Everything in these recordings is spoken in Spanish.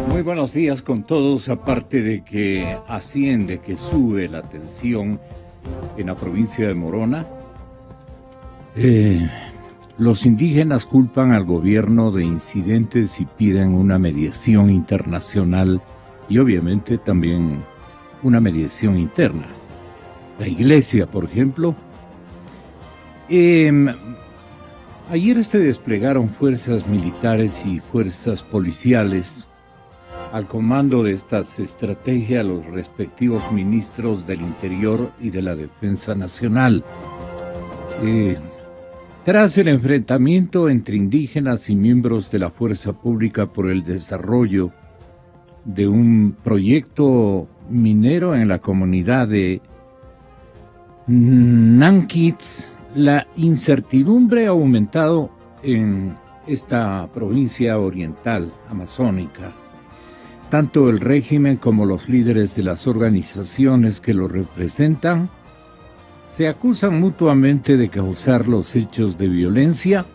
Muy buenos días con todos, aparte de que asciende, que sube la tensión en la provincia de Morona. Los indígenas culpan al gobierno de incidentes y piden una mediación internacional y obviamente también una mediación interna. La iglesia, por ejemplo, ayer se desplegaron fuerzas militares y fuerzas policiales al comando de estas estrategias los respectivos ministros del Interior y de la Defensa Nacional. Tras el enfrentamiento entre indígenas y miembros de la Fuerza Pública por el desarrollo de un proyecto minero en la comunidad de Nanquitz, la incertidumbre ha aumentado en esta provincia oriental amazónica. Tanto el régimen como los líderes de las organizaciones que lo representan se acusan mutuamente de causar los hechos de violencia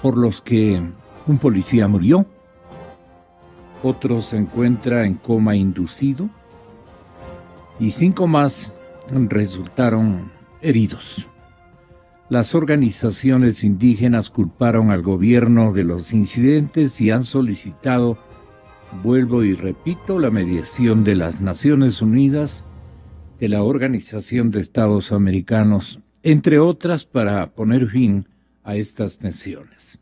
por los que un policía murió, otro se encuentra en coma inducido y 5 más resultaron heridos. Las organizaciones indígenas culparon al gobierno de los incidentes y han solicitado, vuelvo y repito, la mediación de las Naciones Unidas, de la Organización de Estados Americanos, entre otras, para poner fin a estas tensiones.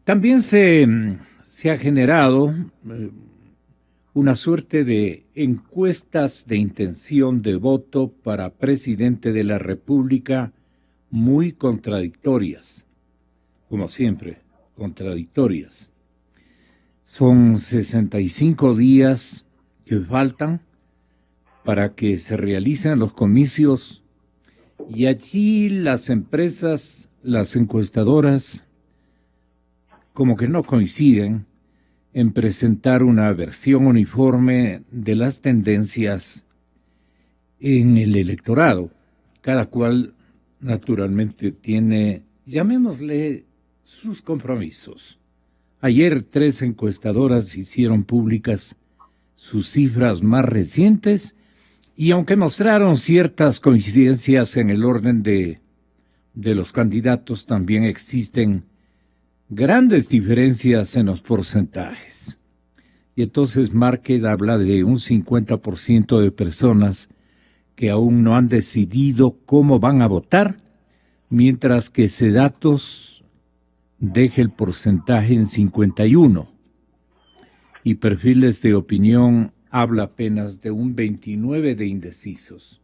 También se ha generado una suerte de encuestas de intención de voto para presidente de la República muy contradictorias, como siempre, contradictorias. Son 65 días que faltan para que se realicen los comicios y allí las empresas, las encuestadoras, como que no coinciden en presentar una versión uniforme de las tendencias en el electorado. Cada cual, naturalmente, tiene, llamémosle, sus compromisos. Ayer 3 encuestadoras hicieron públicas sus cifras más recientes y aunque mostraron ciertas coincidencias en el orden de los candidatos, también existen grandes diferencias en los porcentajes. Y entonces Market habla de un 50% de personas que aún no han decidido cómo van a votar, mientras que Sedatos deja el porcentaje en 51%. Y Perfiles de Opinión habla apenas de un 29% de indecisos.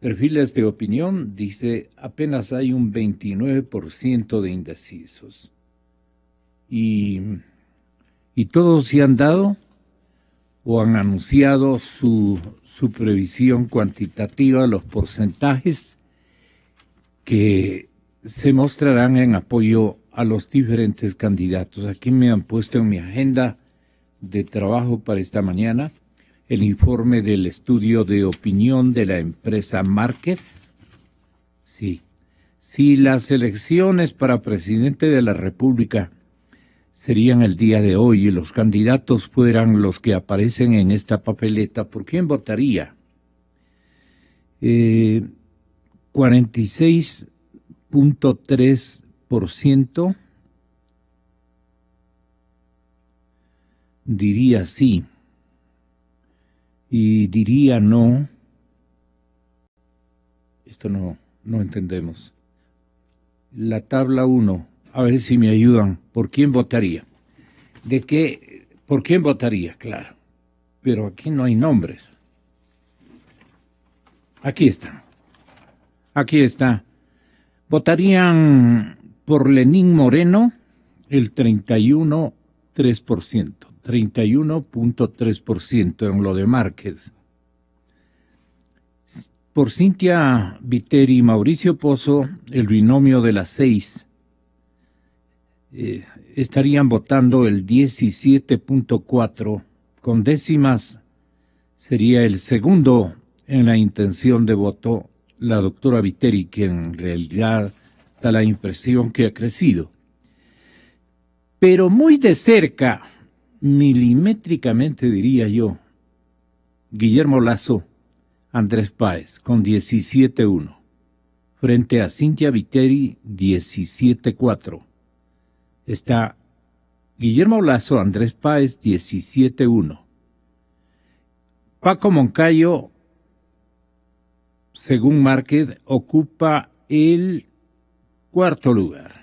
Perfiles de Opinión dice apenas hay un 29% de indecisos. Y todos se han dado o han anunciado su previsión cuantitativa, los porcentajes que se mostrarán en apoyo a los diferentes candidatos. Aquí me han puesto en mi agenda de trabajo para esta mañana el informe del estudio de opinión de la empresa Market. Sí, si las elecciones para presidente de la República serían el día de hoy y los candidatos fueran los que aparecen en esta papeleta, ¿por quién votaría? 46.3% diría sí y diría no. Esto no entendemos. La tabla 1, a ver si me ayudan. ¿Por quién votaría? ¿Por quién votaría? Claro. Pero aquí no hay nombres. Aquí están. Aquí está. Votarían por Lenín Moreno el 31.3%. 31.3% en lo de Market. Por Cintia Viteri y Mauricio Pozo, el binomio de las 6, estarían votando el 17.4%. Con décimas sería el segundo en la intención de voto la doctora Viteri, que en realidad da la impresión que ha crecido. Pero muy de cerca, milimétricamente diría yo, Guillermo Lasso, Andrés Páez, con 17-1. Frente a Cynthia Viteri, 17-4. Está Guillermo Lasso, Andrés Páez, 17-1. Paco Moncayo, según Márquez, ocupa el cuarto lugar,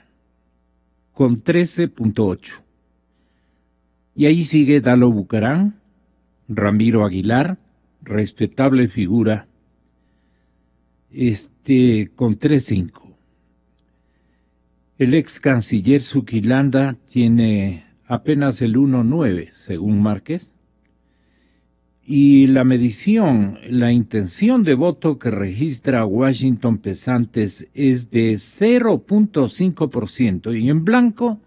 con 13.8. Y ahí sigue Dalo Bucarán, Ramiro Aguilar, respetable figura, con 3.5. El ex canciller Zuquilanda tiene apenas el 1.9, según Márquez. Y la medición, la intención de voto que registra Washington Pesantes es de 0.5%. Y en blanco,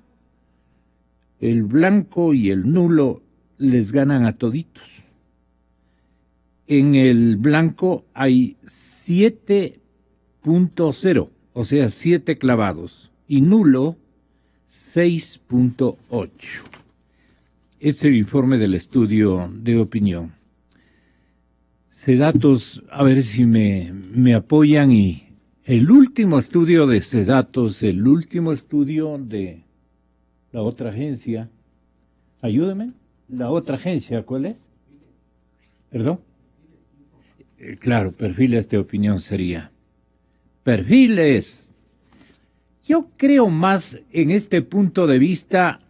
el blanco y el nulo les ganan a toditos. En el blanco hay 7.0, o sea, 7 clavados. Y nulo, 6.8. Es el informe del estudio de opinión. Sedatos, a ver si me apoyan, y el último estudio de Sedatos, el último estudio de la otra agencia, ayúdeme, la otra agencia, ¿cuál es? ¿Perdón? Claro, perfiles de opinión sería. Perfiles. Yo creo más en este punto de vista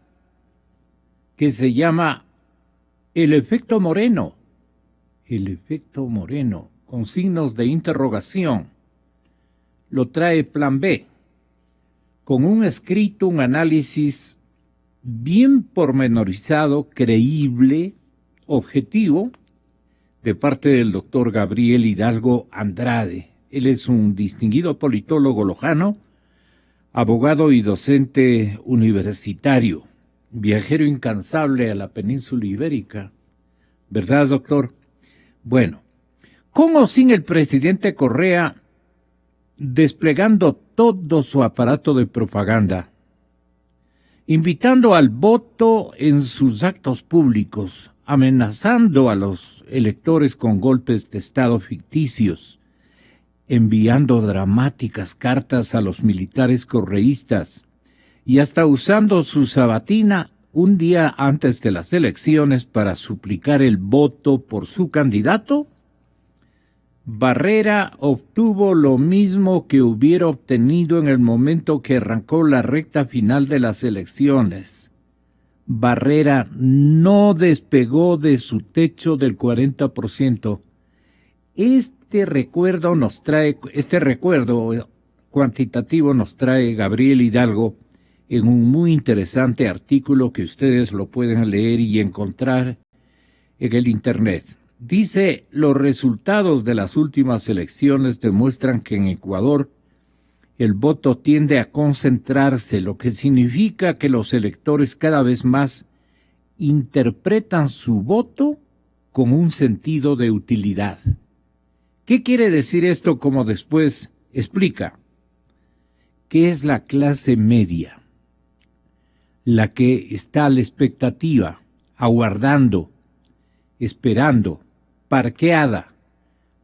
que se llama el efecto Moreno. El efecto Moreno, con signos de interrogación. Lo trae Plan B, con un escrito, un análisis bien pormenorizado, creíble, objetivo, de parte del doctor Gabriel Hidalgo Andrade. Él es un distinguido politólogo lojano, abogado y docente universitario, viajero incansable a la península ibérica. ¿Verdad, doctor? Bueno, con o sin el presidente Correa desplegando todo su aparato de propaganda, invitando al voto en sus actos públicos, amenazando a los electores con golpes de Estado ficticios, enviando dramáticas cartas a los militares correístas y hasta usando su sabatina un día antes de las elecciones para suplicar el voto por su candidato, Barrera obtuvo lo mismo que hubiera obtenido en el momento que arrancó la recta final de las elecciones. Barrera no despegó de su techo del 40%. Este recuerdo cuantitativo nos trae Gabriel Hidalgo en un muy interesante artículo que ustedes lo pueden leer y encontrar en el Internet. Dice, los resultados de las últimas elecciones demuestran que en Ecuador el voto tiende a concentrarse, lo que significa que los electores cada vez más interpretan su voto con un sentido de utilidad. ¿Qué quiere decir esto? Como después explica, que es la clase media, la que está a la expectativa, aguardando, esperando, parqueada,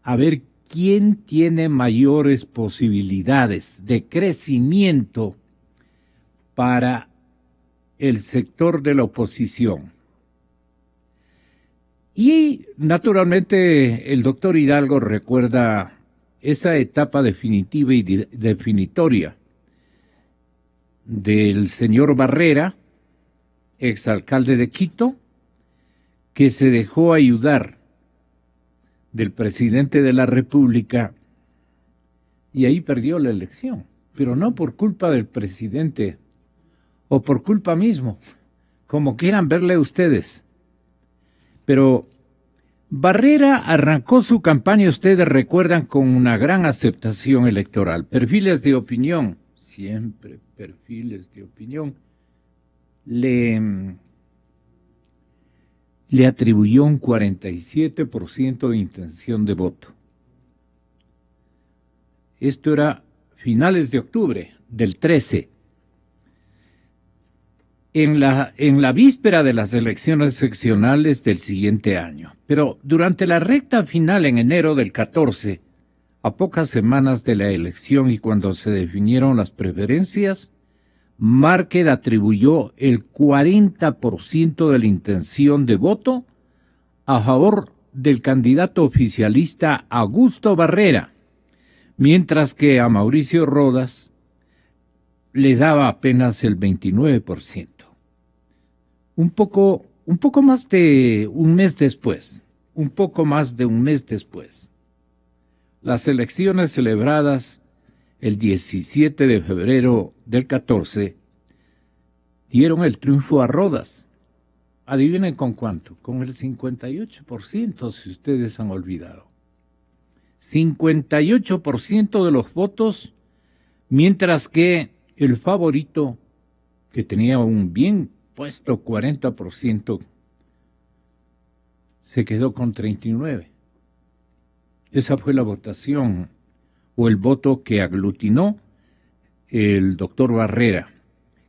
a ver quién tiene mayores posibilidades de crecimiento para el sector de la oposición. Y naturalmente el doctor Hidalgo recuerda esa etapa definitiva y definitoria del señor Barrera, exalcalde de Quito, que se dejó ayudar del presidente de la República y ahí perdió la elección, pero no por culpa del presidente o por culpa mismo, como quieran verle ustedes. Pero Barrera arrancó su campaña, ustedes recuerdan, con una gran aceptación electoral. Perfiles de opinión, siempre perfiles de opinión, le atribuyó un 47% de intención de voto. Esto era finales de octubre del 13. en la víspera de las elecciones seccionales del siguiente año. Pero durante la recta final en enero del 14, a pocas semanas de la elección y cuando se definieron las preferencias, Márquez atribuyó el 40% de la intención de voto a favor del candidato oficialista Augusto Barrera, mientras que a Mauricio Rodas le daba apenas el 29%. Un poco más de un mes después, las elecciones celebradas el 17 de febrero del 14 dieron el triunfo a Rodas. Adivinen con cuánto, con el 58%, si ustedes han olvidado. 58% de los votos, mientras que el favorito, que tenía un bien puesto 40%, se quedó con 39%. Esa fue la votación o el voto que aglutinó el doctor Barrera.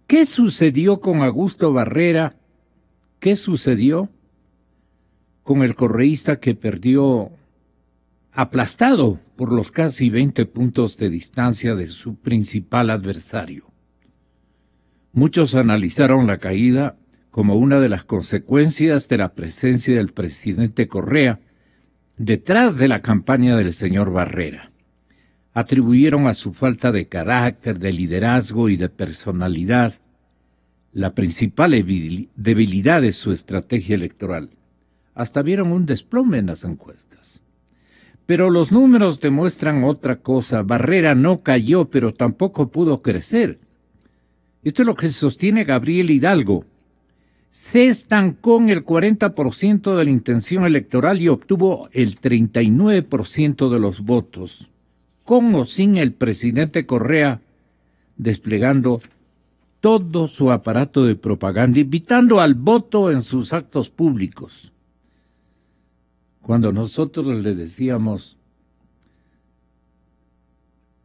¿Qué sucedió con Augusto Barrera? ¿Qué sucedió con el correísta que perdió aplastado por los casi 20 puntos de distancia de su principal adversario? Muchos analizaron la caída como una de las consecuencias de la presencia del presidente Correa detrás de la campaña del señor Barrera. Atribuyeron a su falta de carácter, de liderazgo y de personalidad la principal debilidad de su estrategia electoral. Hasta vieron un desplome en las encuestas. Pero los números demuestran otra cosa. Barrera no cayó, pero tampoco pudo crecer. Esto es lo que sostiene Gabriel Hidalgo. Se estancó en el 40% de la intención electoral y obtuvo el 39% de los votos, con o sin el presidente Correa desplegando todo su aparato de propaganda, invitando al voto en sus actos públicos. Cuando nosotros le decíamos,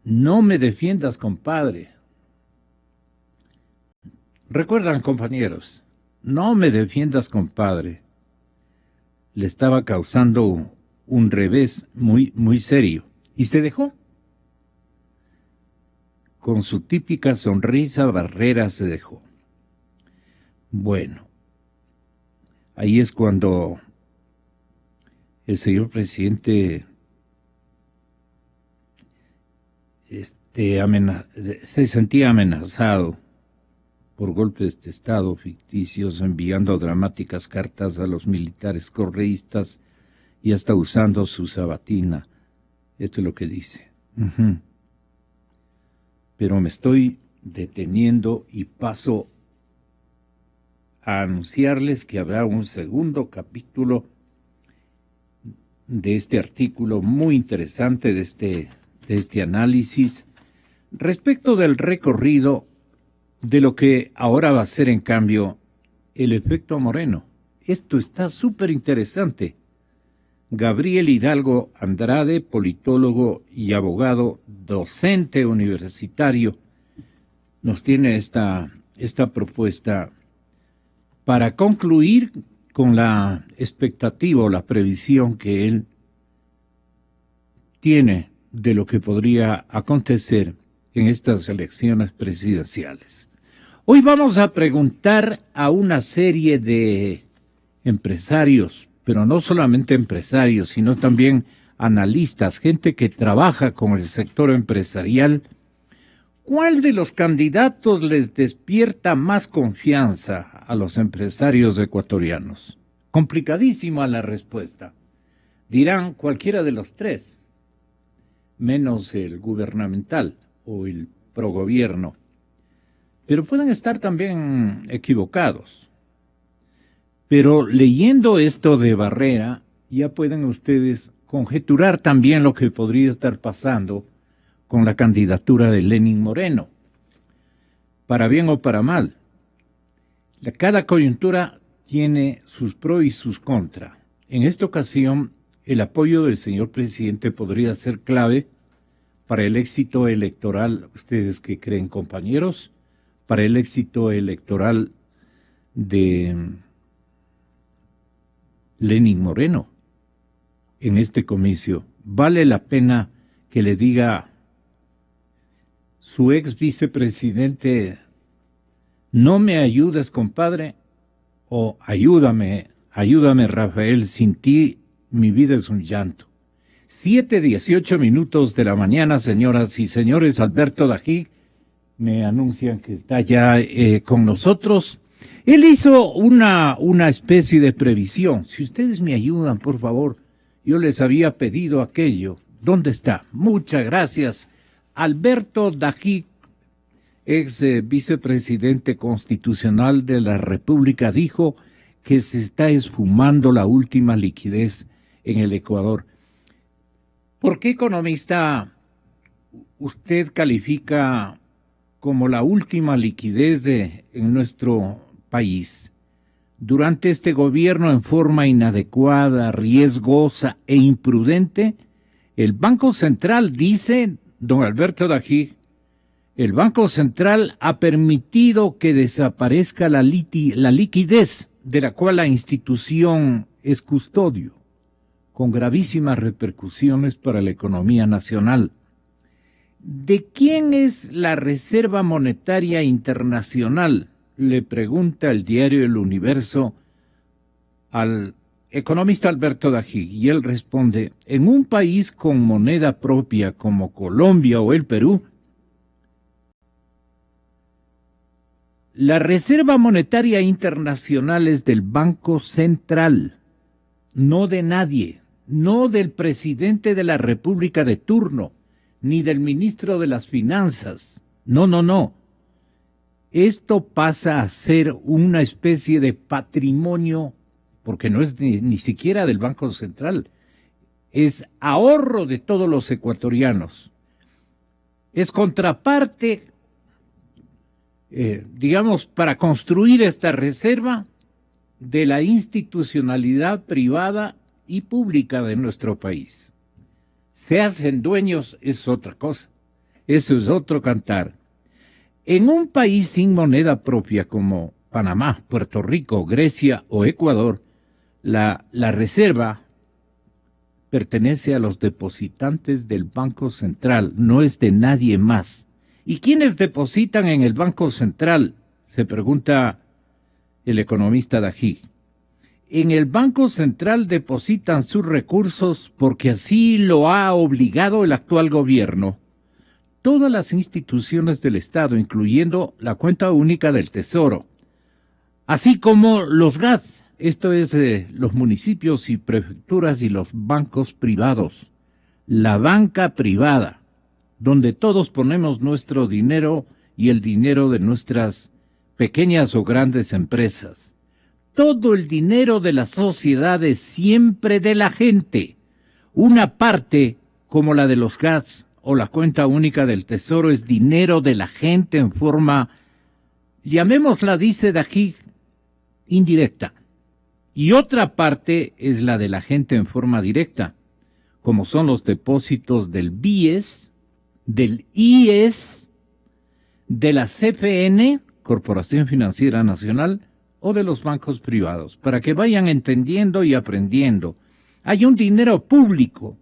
no me defiendas, compadre. ¿Recuerdan, compañeros? No me defiendas, compadre. Le estaba causando un revés muy, muy serio. Y se dejó. Con su típica sonrisa, Barrera se dejó. Bueno, ahí es cuando el señor presidente se sentía amenazado por golpes de Estado ficticios, enviando dramáticas cartas a los militares correístas y hasta usando su sabatina. Esto es lo que dice. Pero me estoy deteniendo y paso a anunciarles que habrá un segundo capítulo de este artículo muy interesante, de este análisis, respecto del recorrido de lo que ahora va a ser, en cambio, el efecto Moreno. Esto está súper interesante. Gabriel Hidalgo Andrade, politólogo y abogado, docente universitario, nos tiene esta propuesta para concluir con la expectativa o la previsión que él tiene de lo que podría acontecer en estas elecciones presidenciales. Hoy vamos a preguntar a una serie de empresarios, pero no solamente empresarios, sino también analistas, gente que trabaja con el sector empresarial, ¿cuál de los candidatos les despierta más confianza a los empresarios ecuatorianos? Complicadísima la respuesta. Dirán cualquiera de los tres, menos el gubernamental o el progobierno. Pero pueden estar también equivocados. Pero leyendo esto de Barrera, ya pueden ustedes conjeturar también lo que podría estar pasando con la candidatura de Lenín Moreno. Para bien o para mal. Cada coyuntura tiene sus pros y sus contras. En esta ocasión, el apoyo del señor presidente podría ser clave para el éxito electoral. ¿Ustedes qué creen, compañeros? Para el éxito electoral de Lenín Moreno en este comicio. Vale la pena que le diga su ex vicepresidente: no me ayudes, compadre, o ayúdame, Rafael, sin ti mi vida es un llanto. 7:18 de la mañana, señoras y señores. Alberto Dají me anuncian que está ya con nosotros. Él hizo una especie de previsión. Si ustedes me ayudan, por favor, yo les había pedido aquello. ¿Dónde está? Muchas gracias. Alberto Dají, ex vicepresidente constitucional de la República, dijo que se está esfumando la última liquidez en el Ecuador. ¿Por qué, economista, usted califica como la última liquidez en nuestro país? Durante este gobierno, en forma inadecuada, riesgosa e imprudente, el Banco Central, dice don Alberto Dají, el Banco Central ha permitido que desaparezca la liquidez de la cual la institución es custodio, con gravísimas repercusiones para la economía nacional. ¿De quién es la Reserva Monetaria Internacional?, le pregunta el diario El Universo al economista Alberto Dají, y él responde: en un país con moneda propia como Colombia o el Perú, la Reserva Monetaria Internacional es del Banco Central, no de nadie, no del presidente de la República de turno, ni del ministro de las Finanzas. No, no, no. Esto pasa a ser una especie de patrimonio, porque no es ni siquiera del Banco Central, es ahorro de todos los ecuatorianos. Es contraparte, digamos, para construir esta reserva de la institucionalidad privada y pública de nuestro país. Se hacen dueños, es otra cosa. Eso es otro cantar. En un país sin moneda propia como Panamá, Puerto Rico, Grecia o Ecuador, la reserva pertenece a los depositantes del Banco Central, no es de nadie más. ¿Y quiénes depositan en el Banco Central?, se pregunta el economista Dají. En el Banco Central depositan sus recursos porque así lo ha obligado el actual gobierno. Todas las instituciones del Estado, incluyendo la cuenta única del Tesoro, así como los GAT, esto es los municipios y prefecturas, y los bancos privados, la banca privada, donde todos ponemos nuestro dinero y el dinero de nuestras pequeñas o grandes empresas. Todo el dinero de la sociedad es siempre de la gente. Una parte, como la de los GATS o la cuenta única del Tesoro, es dinero de la gente en forma, llamémosla, dice Dají, indirecta. Y otra parte es la de la gente en forma directa, como son los depósitos del BIES, del IES, de la CFN, Corporación Financiera Nacional, o de los bancos privados, para que vayan entendiendo y aprendiendo. Hay un dinero público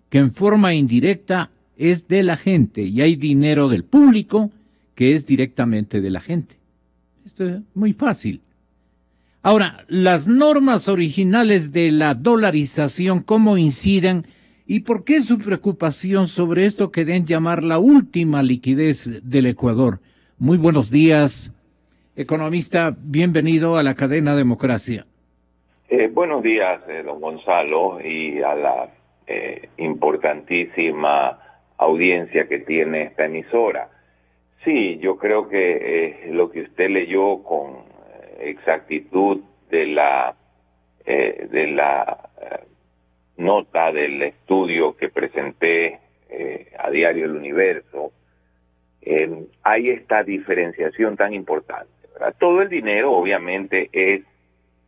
que en forma indirecta es de la gente, y hay dinero del público que es directamente de la gente. Esto es muy fácil. Ahora, las normas originales de la dolarización, ¿cómo inciden? ¿Y por qué su preocupación sobre esto que deben llamar la última liquidez del Ecuador? Muy buenos días, economista. Bienvenido a la cadena Democracia. Buenos días, don Gonzalo, y a la importantísima audiencia que tiene esta emisora. Sí, yo creo que lo que usted leyó con exactitud de la nota del estudio que presenté a Diario El Universo, hay esta diferenciación tan importante, ¿verdad? Todo el dinero obviamente es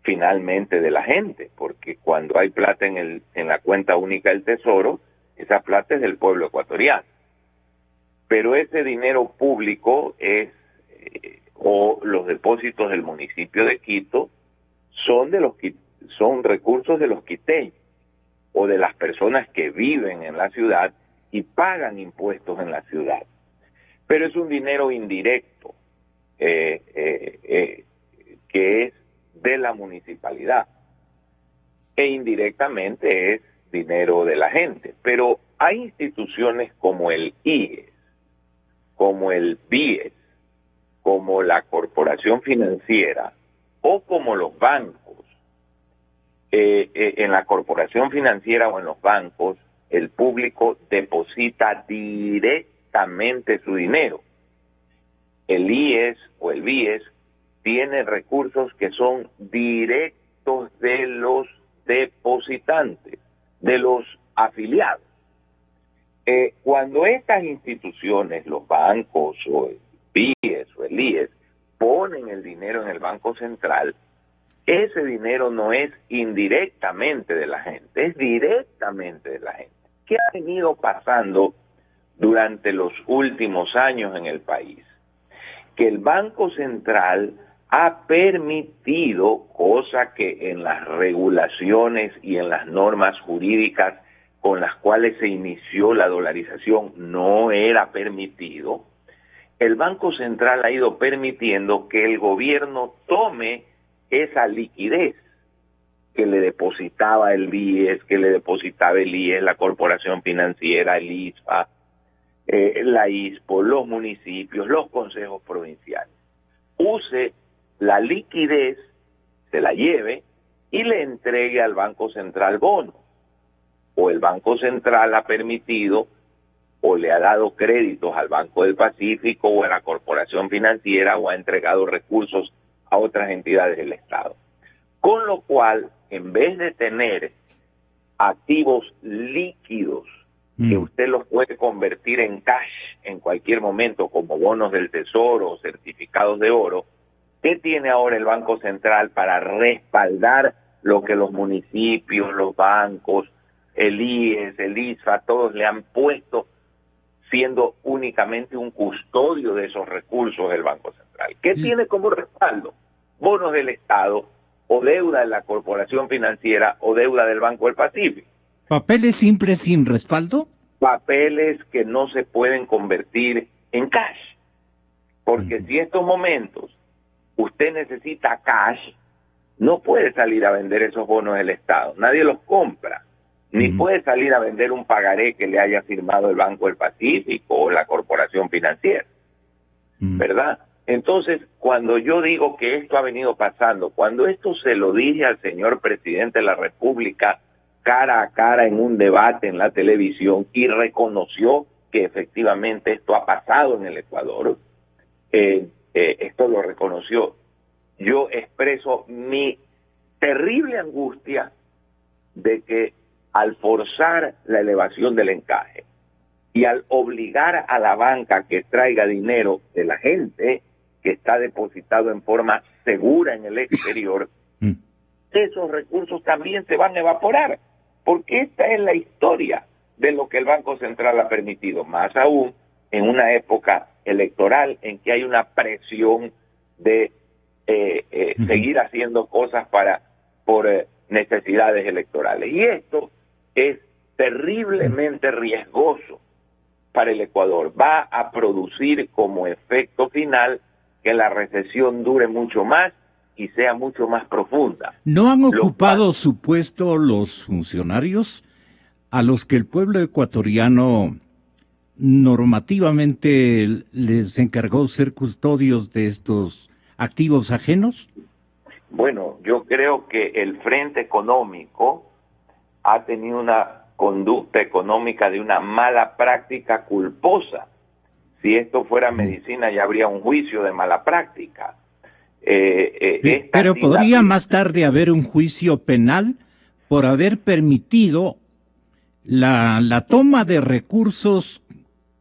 finalmente de la gente, porque cuando hay plata en la cuenta única del Tesoro, esa plata es del pueblo ecuatoriano. Pero ese dinero público es o los depósitos del municipio de Quito son son recursos de los quiteños o de las personas que viven en la ciudad y pagan impuestos en la ciudad. Pero es un dinero indirecto que es de la municipalidad e indirectamente es dinero de la gente. Pero hay instituciones como el IES, como el BIES, como la corporación financiera o como los bancos. En la corporación financiera o en los bancos, el público deposita directamente su dinero. El IES o el BIES tiene recursos que son directos de los depositantes, de los afiliados. Cuando estas instituciones, los bancos o el BIES o el IES, ponen el dinero en el Banco Central, ese dinero no es indirectamente de la gente, es directamente de la gente. ¿Qué ha venido pasando durante los últimos años en el país? Que el Banco Central ha permitido, cosa que en las regulaciones y en las normas jurídicas con las cuales se inició la dolarización no era permitido, el Banco Central ha ido permitiendo que el gobierno tome esa liquidez que le depositaba el BIES, que le depositaba el IES, la Corporación Financiera, el ISFA, la ISPO, los municipios, los consejos provinciales. Use la liquidez, se la lleve y le entregue al Banco Central bonos. O el Banco Central ha permitido o le ha dado créditos al Banco del Pacífico o a la Corporación Financiera o ha entregado recursos a otras entidades del Estado. Con lo cual, en vez de tener activos líquidos que usted los puede convertir en cash en cualquier momento, como bonos del Tesoro o certificados de oro, ¿qué tiene ahora el Banco Central para respaldar lo que los municipios, los bancos, el IES, el ISFA, todos le han puesto, siendo únicamente un custodio de esos recursos del Banco Central? ¿Qué tiene como respaldo? Bonos del Estado, o deuda de la Corporación Financiera, o deuda del Banco del Pacífico. ¿Papeles simples sin respaldo? Papeles que no se pueden convertir en cash. Porque si en estos momentos usted necesita cash, no puede salir a vender esos bonos del Estado. Nadie los compra. Ni puede salir a vender un pagaré que le haya firmado el Banco del Pacífico o la Corporación Financiera. ¿Verdad? Entonces, cuando yo digo que esto ha venido pasando, cuando esto se lo dije al señor presidente de la República cara a cara en un debate en la televisión y reconoció que efectivamente esto ha pasado en el Ecuador, esto lo reconoció, yo expreso mi terrible angustia de que al forzar la elevación del encaje y al obligar a la banca que traiga dinero de la gente que está depositado en forma segura en el exterior, esos recursos también se van a evaporar, porque esta es la historia de lo que el Banco Central ha permitido, más aún en una época electoral en que hay una presión de seguir haciendo cosas por necesidades electorales. Y esto es terriblemente riesgoso para el Ecuador. Va a producir como efecto final que la recesión dure mucho más y sea mucho más profunda. ¿No han ocupado su puesto los funcionarios a los que el pueblo ecuatoriano normativamente les encargó ser custodios de estos activos ajenos? Bueno, yo creo que el Frente Económico ha tenido una conducta económica de una mala práctica culposa. Si esto fuera medicina ya habría un juicio de mala práctica. Pero podría más tarde haber un juicio penal por haber permitido la toma de recursos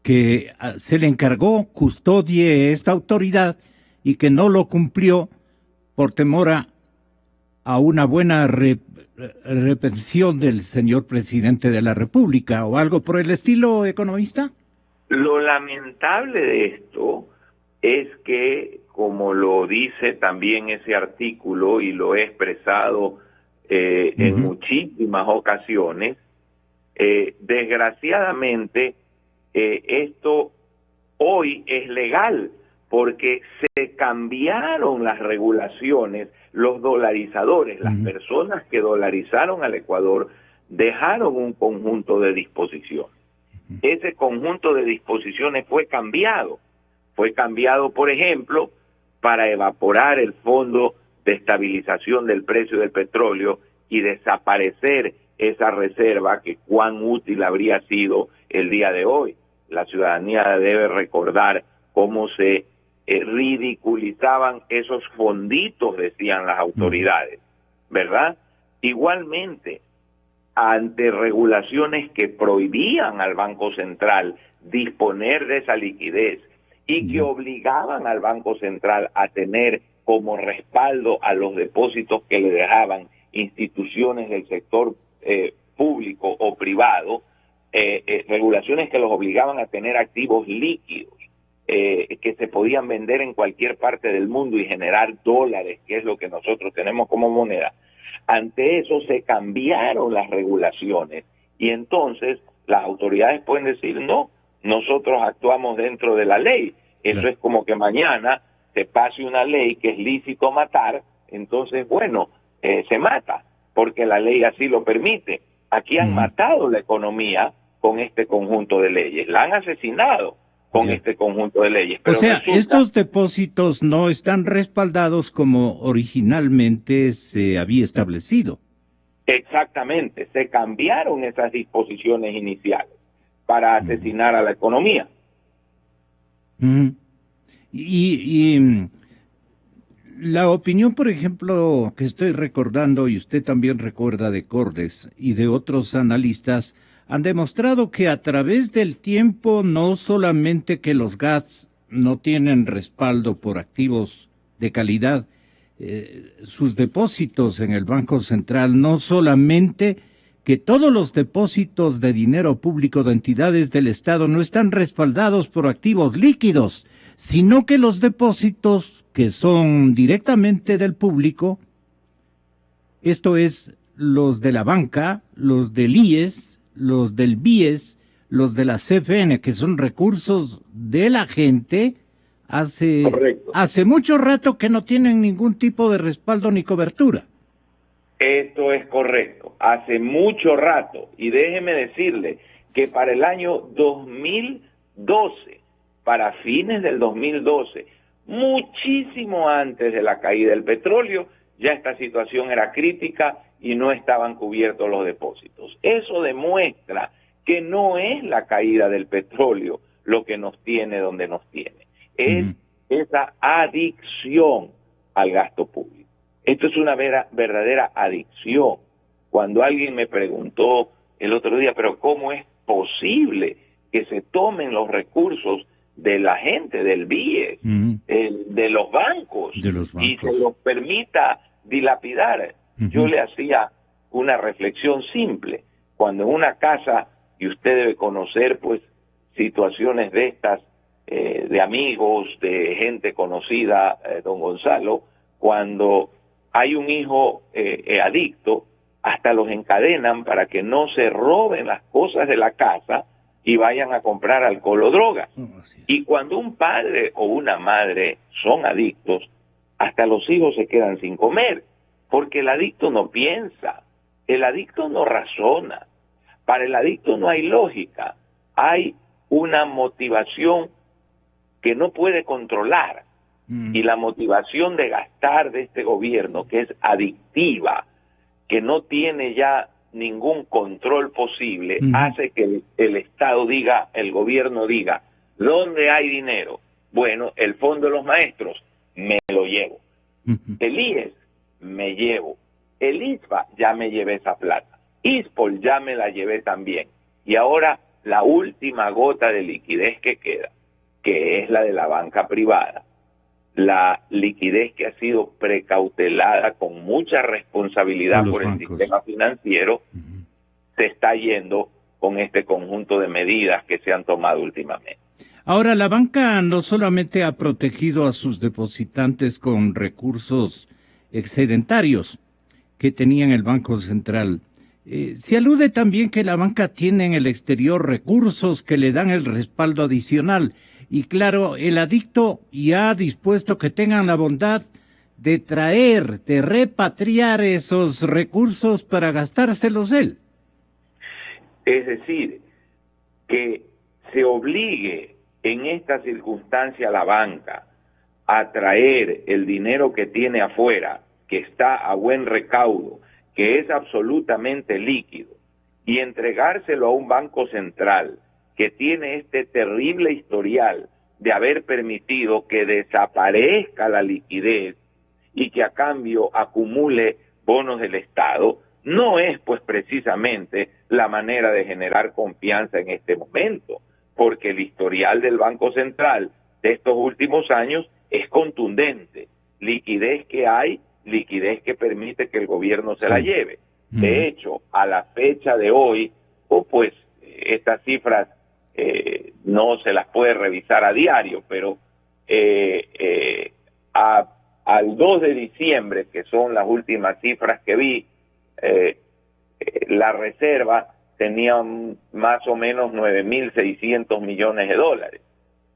que se le encargó custodie esta autoridad y que no lo cumplió por temor a una buena reprensión del señor presidente de la República o algo por el estilo, economista. Lo lamentable de esto es que como lo dice también ese artículo y lo he expresado en muchísimas ocasiones, desgraciadamente esto hoy es legal porque se cambiaron las regulaciones, los dolarizadores, las personas que dolarizaron al Ecuador dejaron un conjunto de disposiciones. Ese conjunto de disposiciones fue cambiado, por ejemplo, para evaporar el Fondo de Estabilización del Precio del Petróleo y desaparecer esa reserva que cuán útil habría sido el día de hoy. La ciudadanía debe recordar cómo se ridiculizaban esos fonditos, decían las autoridades, ¿verdad? Igualmente, ante regulaciones que prohibían al Banco Central disponer de esa liquidez y que obligaban al Banco Central a tener como respaldo a los depósitos que le dejaban instituciones del sector público o privado, regulaciones que los obligaban a tener activos líquidos que se podían vender en cualquier parte del mundo y generar dólares, que es lo que nosotros tenemos como moneda. Ante eso se cambiaron las regulaciones y entonces las autoridades pueden decir, no, nosotros actuamos dentro de la ley. Eso es como que mañana se pase una ley que es lícito matar, entonces, bueno, se mata, porque la ley así lo permite. Aquí han matado la economía con este conjunto de leyes, la han asesinado con este conjunto de leyes. Pero o sea, estos depósitos no están respaldados como originalmente se había establecido. Exactamente, se cambiaron esas disposiciones iniciales para asesinar a la economía. Y la opinión, por ejemplo, que estoy recordando, y usted también recuerda de Cordes y de otros analistas, han demostrado que a través del tiempo no solamente que los GATS no tienen respaldo por activos de calidad, sus depósitos en el Banco Central, no solamente que todos los depósitos de dinero público de entidades del Estado no están respaldados por activos líquidos, sino que los depósitos que son directamente del público, esto es, los de la banca, los del IES, los del BIES, los de la CFN, que son recursos de la gente, hace mucho rato que no tienen ningún tipo de respaldo ni cobertura. Esto es correcto, hace mucho rato. Y déjeme decirle que para el año 2012, para fines del 2012, muchísimo antes de la caída del petróleo, ya esta situación era crítica y no estaban cubiertos los depósitos. Eso demuestra que no es la caída del petróleo lo que nos tiene donde nos tiene, es esa adicción al gasto público. Esto es una verdadera adicción. Cuando alguien me preguntó el otro día, pero ¿cómo es posible que se tomen los recursos de la gente, del BIES, de los bancos, y se los permita dilapidar? Yo le hacía una reflexión simple. Cuando en una casa, y usted debe conocer pues situaciones de estas, de amigos, de gente conocida, don Gonzalo, cuando hay un hijo adicto, hasta los encadenan para que no se roben las cosas de la casa y vayan a comprar alcohol o droga. Y cuando un padre o una madre son adictos, hasta los hijos se quedan sin comer, porque el adicto no piensa, el adicto no razona, para el adicto no hay lógica, hay una motivación que no puede controlar, y la motivación de gastar de este gobierno, que es adictiva, que no tiene ya ningún control posible, hace que el Estado diga, el gobierno diga, ¿dónde hay dinero? Bueno, el Fondo de los Maestros, me lo llevo. El IES, me llevo. El ISPA, ya me llevé esa plata. ISPOL, ya me la llevé también. Y ahora la última gota de liquidez que queda, que es la de la banca privada, la liquidez que ha sido precautelada con mucha responsabilidad por el sistema financiero, se está yendo con este conjunto de medidas que se han tomado últimamente. Ahora, la banca no solamente ha protegido a sus depositantes con recursos excedentarios que tenían el Banco Central, se alude también que la banca tiene en el exterior recursos que le dan el respaldo adicional. Y claro, el adicto ya ha dispuesto que tengan la bondad de traer, de repatriar esos recursos para gastárselos él. Es decir, que se obligue en esta circunstancia a la banca a traer el dinero que tiene afuera, que está a buen recaudo, que es absolutamente líquido, y entregárselo a un banco central que tiene este terrible historial de haber permitido que desaparezca la liquidez y que a cambio acumule bonos del Estado, no es pues precisamente la manera de generar confianza en este momento, porque el historial del Banco Central de estos últimos años es contundente. Liquidez que hay, liquidez que permite que el gobierno se la lleve. De hecho, a la fecha de hoy, pues estas cifras no se las puede revisar a diario, pero al 2 de diciembre, que son las últimas cifras que vi, la reserva tenía más o menos 9.600 millones de dólares,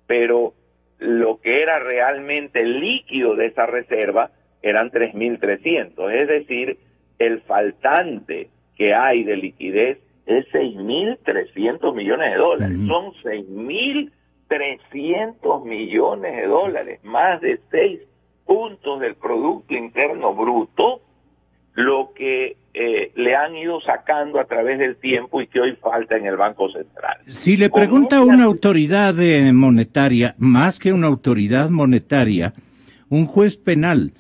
pero lo que era realmente líquido de esa reserva eran 3.300, es decir, el faltante que hay de liquidez es 6.300 millones de dólares, son 6.300 millones de dólares, más de 6 puntos del Producto Interno Bruto, lo que le han ido sacando a través del tiempo y que hoy falta en el Banco Central. Si le pregunta a una autoridad monetaria, más que una autoridad monetaria, un juez penal,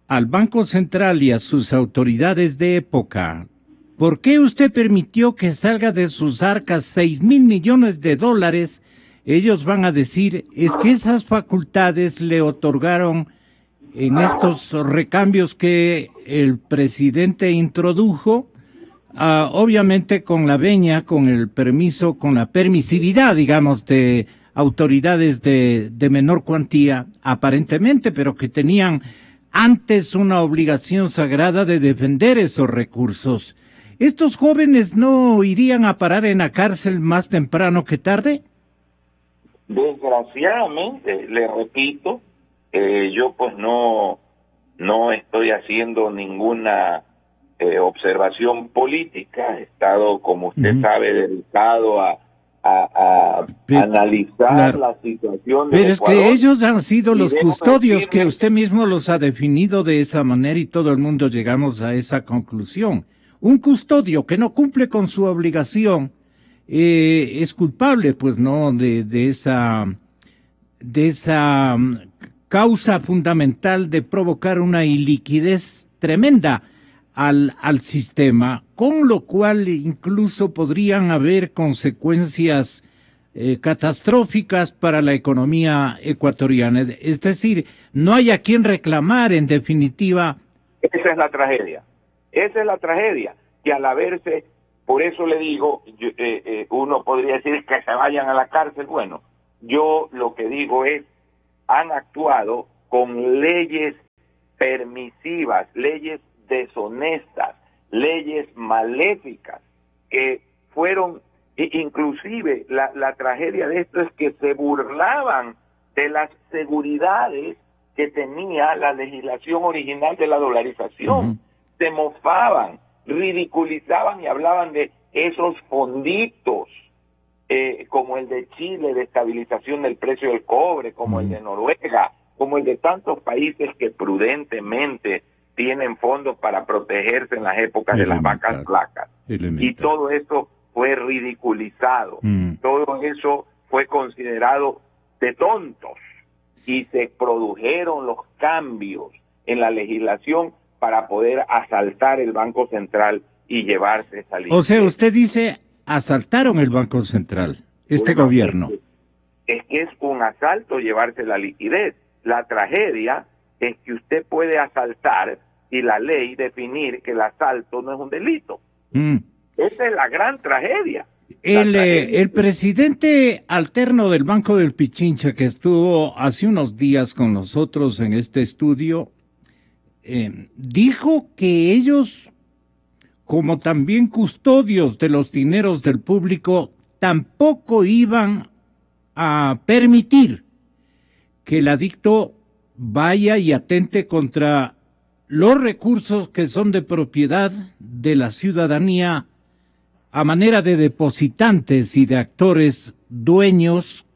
al Banco Central y a sus autoridades de época, ¿por qué usted permitió que salga de sus arcas 6.000 millones de dólares? Ellos van a decir, es que esas facultades le otorgaron en estos recambios que el presidente introdujo, obviamente con la veña, con el permiso, con la permisividad, digamos, de autoridades de menor cuantía, aparentemente, pero que tenían antes una obligación sagrada de defender esos recursos. ¿Estos jóvenes no irían a parar en la cárcel más temprano que tarde? Desgraciadamente, le repito, yo pues no estoy haciendo ninguna observación política. He estado, como usted sabe, dedicado a analizar la situación de Pero es Ecuador, que ellos han sido los custodios, que usted mismo los ha definido de esa manera y todo el mundo llegamos a esa conclusión. Un custodio que no cumple con su obligación es culpable, pues no, de esa causa fundamental de provocar una iliquidez tremenda al sistema, con lo cual incluso podrían haber consecuencias catastróficas para la economía ecuatoriana. Es decir, no hay a quien reclamar, en definitiva. Esa es la tragedia. Esa es la tragedia, que al haberse, por eso le digo, uno podría decir que se vayan a la cárcel. Bueno, yo lo que digo es, han actuado con leyes permisivas, leyes deshonestas, leyes maléficas, que fueron, inclusive la tragedia de esto es que se burlaban de las seguridades que tenía la legislación original de la dolarización. Se mofaban, ridiculizaban y hablaban de esos fonditos, como el de Chile de estabilización del precio del cobre, como el de Noruega, como el de tantos países que prudentemente tienen fondos para protegerse en las épocas de las vacas flacas. Y todo eso fue ridiculizado, todo eso fue considerado de tontos, y se produjeron los cambios en la legislación para poder asaltar el Banco Central y llevarse esa liquidez. O sea, usted dice, asaltaron el Banco Central, gobierno. Es que es un asalto llevarse la liquidez. La tragedia es que usted puede asaltar y la ley definir que el asalto no es un delito. Esa es la gran tragedia. El presidente alterno del Banco del Pichincha, que estuvo hace unos días con nosotros en este estudio, dijo que ellos, como también custodios de los dineros del público, tampoco iban a permitir que el adicto vaya y atente contra los recursos que son de propiedad de la ciudadanía a manera de depositantes y de actores dueños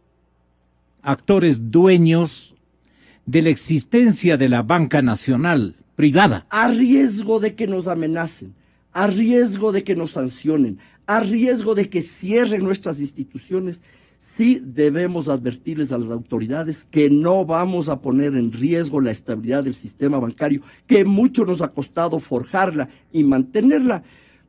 de la existencia de la banca nacional privada. A riesgo de que nos amenacen, a riesgo de que nos sancionen, a riesgo de que cierren nuestras instituciones, sí debemos advertirles a las autoridades que no vamos a poner en riesgo la estabilidad del sistema bancario, que mucho nos ha costado forjarla y mantenerla,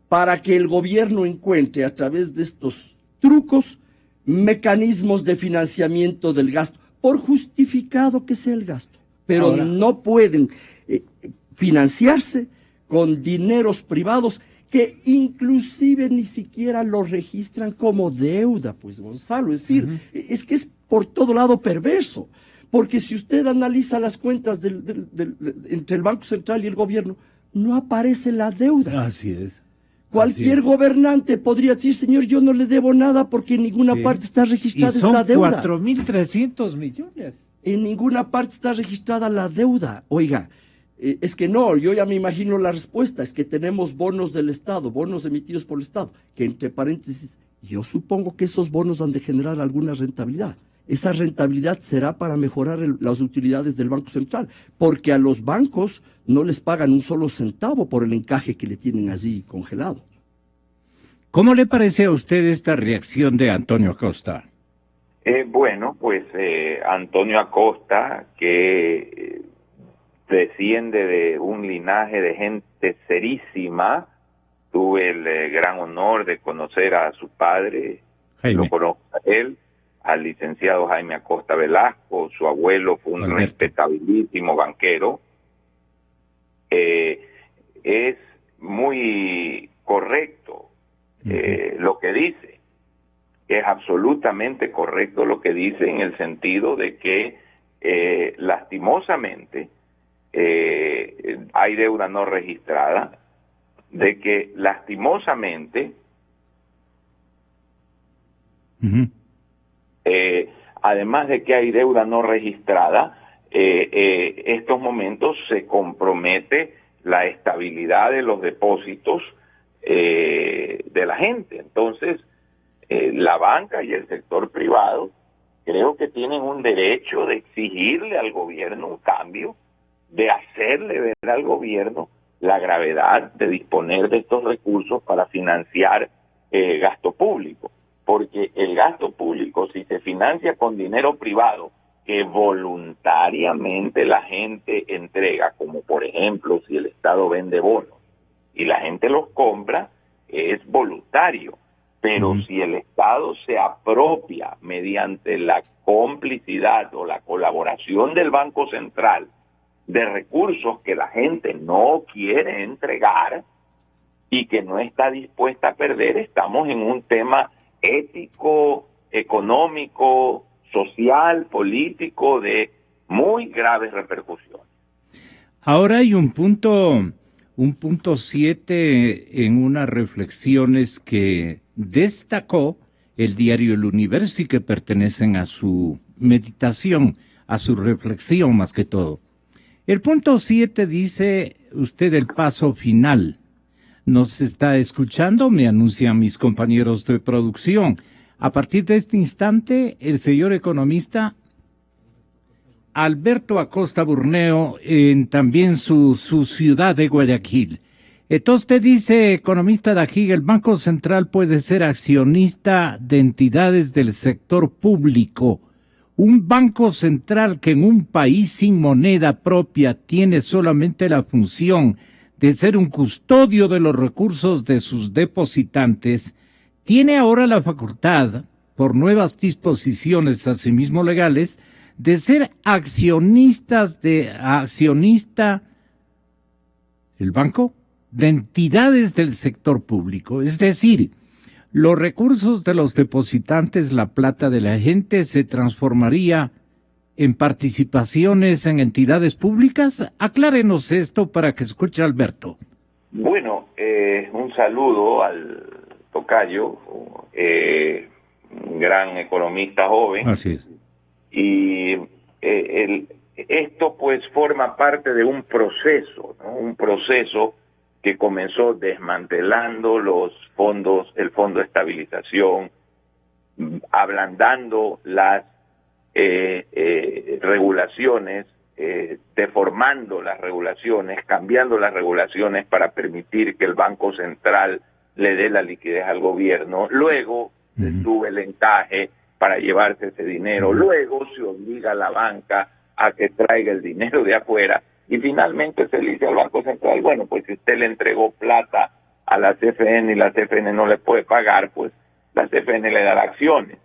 para que el gobierno encuentre a través de estos trucos mecanismos de financiamiento del gasto, por justificado que sea el gasto. Pero ahora, no pueden financiarse con dineros privados que inclusive ni siquiera lo registran como deuda, pues, Gonzalo. Es decir, es que es por todo lado perverso. Porque si usted analiza las cuentas entre el Banco Central y el gobierno, no aparece la deuda. Así es. Cualquier gobernante podría decir, señor, yo no le debo nada porque en ninguna parte está registrada esta deuda. 4.300 millones. En ninguna parte está registrada la deuda. Oiga, es que no, yo ya me imagino la respuesta, es que tenemos bonos del Estado, bonos emitidos por el Estado, que entre paréntesis, yo supongo que esos bonos han de generar alguna rentabilidad. Esa rentabilidad será para mejorar las utilidades del Banco Central, porque a los bancos no les pagan un solo centavo por el encaje que le tienen allí congelado. ¿Cómo le parece a usted esta reacción de Antonio Acosta? Bueno, pues Antonio Acosta, que desciende de un linaje de gente serísima, tuve el gran honor de conocer a su padre, Jaime. Lo conozco a él, al licenciado Jaime Acosta Velasco, su abuelo fue un respetabilísimo banquero. Es muy correcto lo que dice, es absolutamente correcto lo que dice en el sentido de que lastimosamente hay deuda no registrada, de que lastimosamente además de que hay deuda no registrada, estos momentos se compromete la estabilidad de los depósitos de la gente. Entonces, la banca y el sector privado creo que tienen un derecho de exigirle al gobierno un cambio, de hacerle ver al gobierno la gravedad de disponer de estos recursos para financiar gasto público. Porque el gasto público, si se financia con dinero privado, que voluntariamente la gente entrega, como por ejemplo si el Estado vende bonos y la gente los compra, es voluntario. Pero si el Estado se apropia mediante la complicidad o la colaboración del Banco Central de recursos que la gente no quiere entregar y que no está dispuesta a perder, estamos en un tema ético, económico, social, político de muy graves repercusiones. Ahora hay un punto 7 en unas reflexiones que destacó el diario El Universo y que pertenecen a su meditación, a su reflexión más que todo. El punto 7 dice usted el paso final. ¿Nos está escuchando? Me anuncian mis compañeros de producción. A partir de este instante, el señor economista Alberto Acosta Burneo, en también su ciudad de Guayaquil. Entonces usted dice, economista de aquí, el Banco Central puede ser accionista de entidades del sector público. Un banco central que en un país sin moneda propia tiene solamente la función de ser un custodio de los recursos de sus depositantes, tiene ahora la facultad, por nuevas disposiciones asimismo legales, de ser accionista el banco de entidades del sector público. Es decir, los recursos de los depositantes, la plata de la gente, se transformaría en participaciones en entidades públicas. Aclárenos esto para que escuche Alberto. Bueno, un saludo al tocayo, un gran economista joven. Así es. Y esto pues forma parte de un proceso, ¿no? Un proceso que comenzó desmantelando los fondos, el Fondo de Estabilización, ablandando las regulaciones, deformando las regulaciones, cambiando las regulaciones para permitir que el Banco Central le dé la liquidez al gobierno. Luego se sube el encaje para llevarse ese dinero. Luego se obliga a la banca a que traiga el dinero de afuera. Y finalmente se le dice al Banco Central, bueno, pues si usted le entregó plata a la CFN y la CFN no le puede pagar, pues la CFN le dará acciones.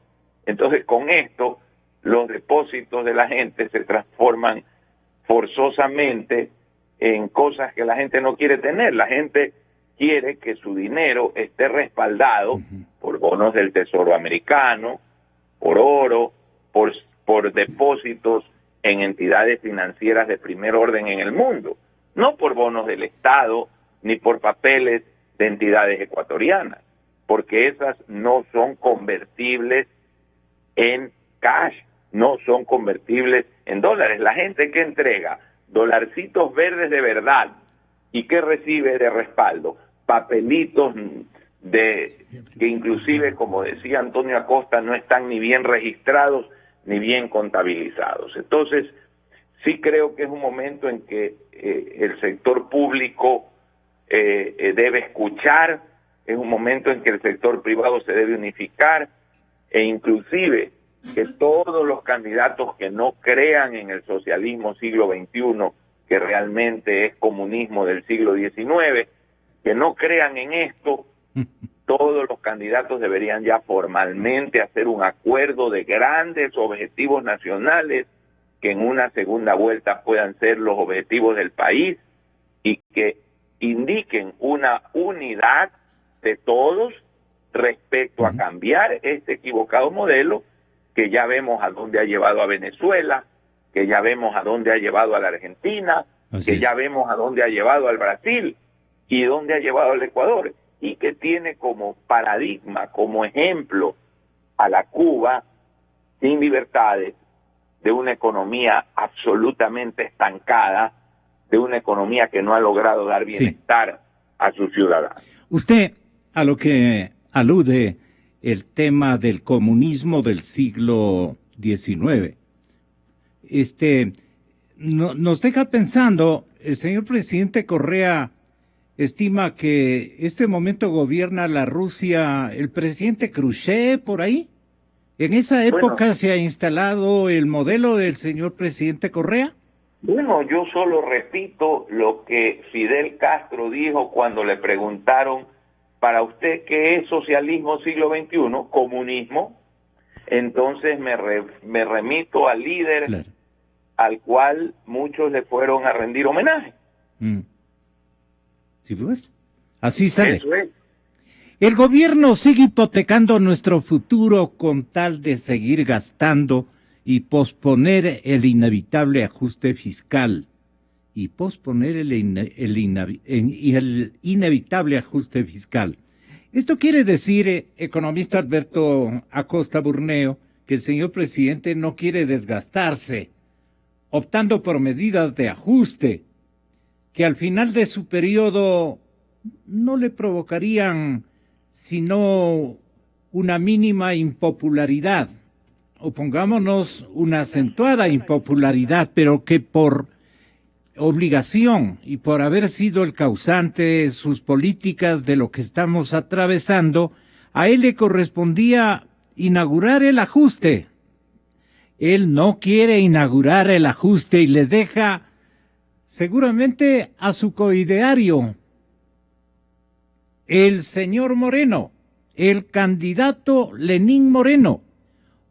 Entonces, con esto, los depósitos de la gente se transforman forzosamente en cosas que la gente no quiere tener. La gente quiere que su dinero esté respaldado por bonos del Tesoro americano, por oro, por depósitos en entidades financieras de primer orden en el mundo, no por bonos del Estado ni por papeles de entidades ecuatorianas, porque esas no son convertibles en cash, no son convertibles en dólares. La gente que entrega dolarcitos verdes de verdad y que recibe de respaldo papelitos que inclusive, como decía Antonio Acosta, no están ni bien registrados ni bien contabilizados. Entonces, sí creo que es un momento en que el sector público debe escuchar, es un momento en que el sector privado se debe unificar, e inclusive que todos los candidatos que no crean en el socialismo siglo XXI, que realmente es comunismo del siglo XIX, que no crean en esto, todos los candidatos deberían ya formalmente hacer un acuerdo de grandes objetivos nacionales que en una segunda vuelta puedan ser los objetivos del país y que indiquen una unidad de todos respecto a cambiar este equivocado modelo que ya vemos a dónde ha llevado a Venezuela, que ya vemos a dónde ha llevado a la Argentina, ya vemos a dónde ha llevado al Brasil y dónde ha llevado al Ecuador, y que tiene como paradigma, como ejemplo a la Cuba sin libertades, de una economía absolutamente estancada, de una economía que no ha logrado dar bienestar a sus ciudadanos. Usted, a lo que alude el tema del comunismo del siglo XIX, nos deja pensando, el señor presidente Correa estima que este momento gobierna la Rusia, el presidente Khrushchev, por ahí. ¿En esa época se ha instalado el modelo del señor presidente Correa? Bueno, yo solo repito lo que Fidel Castro dijo cuando le preguntaron, ¿para usted qué es socialismo siglo XXI? Comunismo. Entonces me remito al líder al cual muchos le fueron a rendir homenaje. ¿Sí, pues? Así sale. Eso es. El gobierno sigue hipotecando nuestro futuro con tal de seguir gastando y posponer el inevitable ajuste fiscal. Y posponer el inevitable ajuste fiscal. Esto quiere decir, economista Alberto Acosta Burneo, que el señor presidente no quiere desgastarse, optando por medidas de ajuste, que al final de su periodo no le provocarían sino una mínima impopularidad, o pongámonos una acentuada impopularidad, pero que por obligación y por haber sido el causante de sus políticas de lo que estamos atravesando, a él le correspondía inaugurar el ajuste. Él no quiere inaugurar el ajuste y le deja seguramente a su coideario, el señor Moreno, el candidato Lenín Moreno,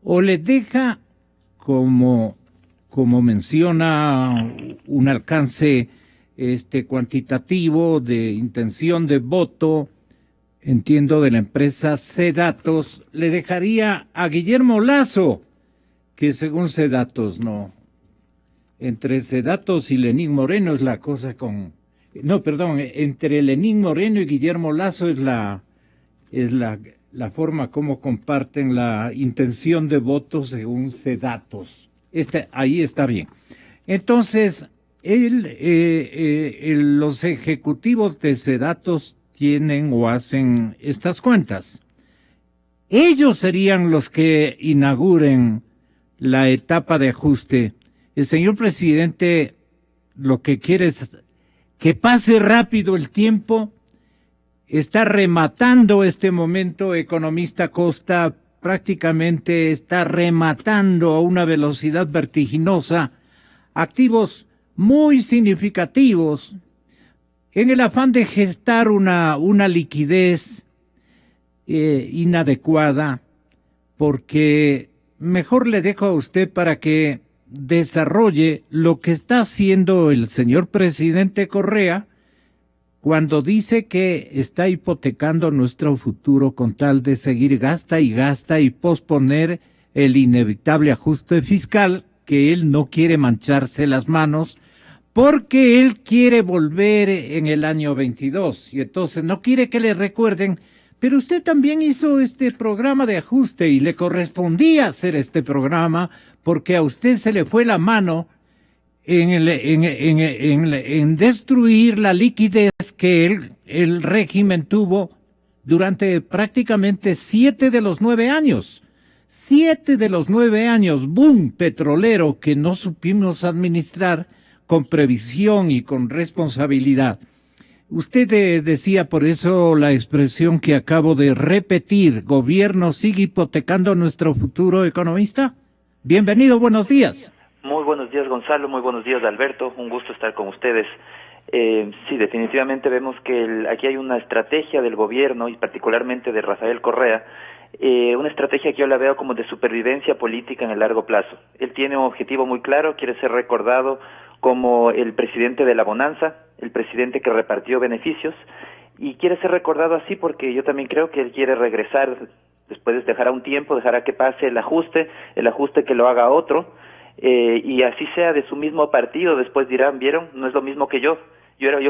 o le deja como menciona un alcance cuantitativo de intención de voto entiendo, de la empresa Sedatos, le dejaría a Guillermo Lasso, que según Sedatos no. Entre Sedatos y Lenín Moreno es la cosa con... No, perdón, entre Lenín Moreno y Guillermo Lasso es la forma como comparten la intención de voto según Sedatos. Ahí está bien. Entonces, los ejecutivos de Sedatos tienen o hacen estas cuentas. Ellos serían los que inauguren la etapa de ajuste. El señor presidente lo que quiere es que pase rápido el tiempo. Está rematando este momento, economista Costa prácticamente está rematando a una velocidad vertiginosa activos muy significativos en el afán de gestar una liquidez inadecuada, porque mejor le dejo a usted para que desarrolle lo que está haciendo el señor presidente Correa cuando dice que está hipotecando nuestro futuro con tal de seguir gasta y posponer el inevitable ajuste fiscal, que él no quiere mancharse las manos porque él quiere volver en el año 22 y entonces no quiere que le recuerden, pero usted también hizo este programa de ajuste y le correspondía hacer este programa porque a usted se le fue la mano en destruir la liquidez que el régimen tuvo durante prácticamente 7 de los 9 años. 7 de los 9 años, boom, petrolero que no supimos administrar con previsión y con responsabilidad. Usted decía por eso la expresión que acabo de repetir, ¿gobierno sigue hipotecando nuestro futuro, economista? Bienvenido, buenos días. Muy buenos días, Gonzalo, muy buenos días, Alberto, un gusto estar con ustedes. Sí, definitivamente vemos que aquí hay una estrategia del gobierno y particularmente de Rafael Correa, una estrategia que yo la veo como de supervivencia política en el largo plazo. Él tiene un objetivo muy claro, quiere ser recordado como el presidente de la bonanza, el presidente que repartió beneficios, y quiere ser recordado así porque yo también creo que él quiere regresar, después de dejar a un tiempo, dejar a que pase el ajuste que lo haga otro, y así sea de su mismo partido, después dirán, vieron, no es lo mismo que yo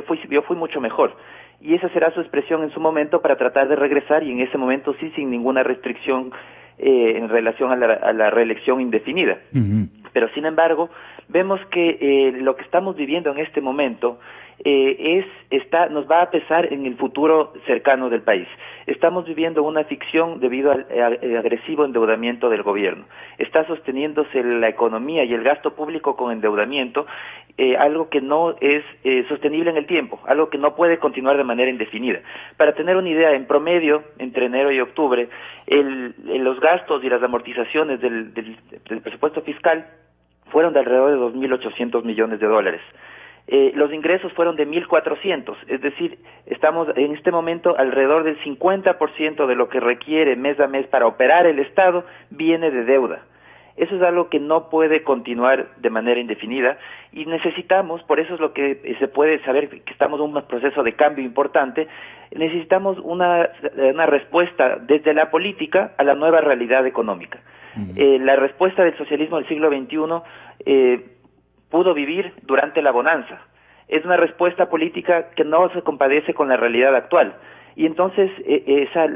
fui mucho mejor, y esa será su expresión en su momento para tratar de regresar, y en ese momento sí, sin ninguna restricción en relación a la reelección indefinida. Uh-huh. Pero sin embargo, vemos que lo que estamos viviendo en este momento nos va a pesar en el futuro cercano del país. Estamos viviendo una ficción debido al agresivo endeudamiento del gobierno. Está sosteniéndose la economía y el gasto público con endeudamiento, algo que no es sostenible en el tiempo, algo que no puede continuar de manera indefinida. Para tener una idea, en promedio, entre enero y octubre, los gastos y las amortizaciones del presupuesto fiscal fueron de alrededor de 2.800 millones de dólares. Los ingresos fueron de 1.400, es decir, estamos en este momento alrededor del 50% de lo que requiere mes a mes para operar el Estado viene de deuda. Eso es algo que no puede continuar de manera indefinida y necesitamos, por eso es lo que se puede saber que estamos en un proceso de cambio importante, necesitamos una respuesta desde la política a la nueva realidad económica. Uh-huh. La respuesta del socialismo del siglo XXI pudo vivir durante la bonanza. Es una respuesta política que no se compadece con la realidad actual. Y entonces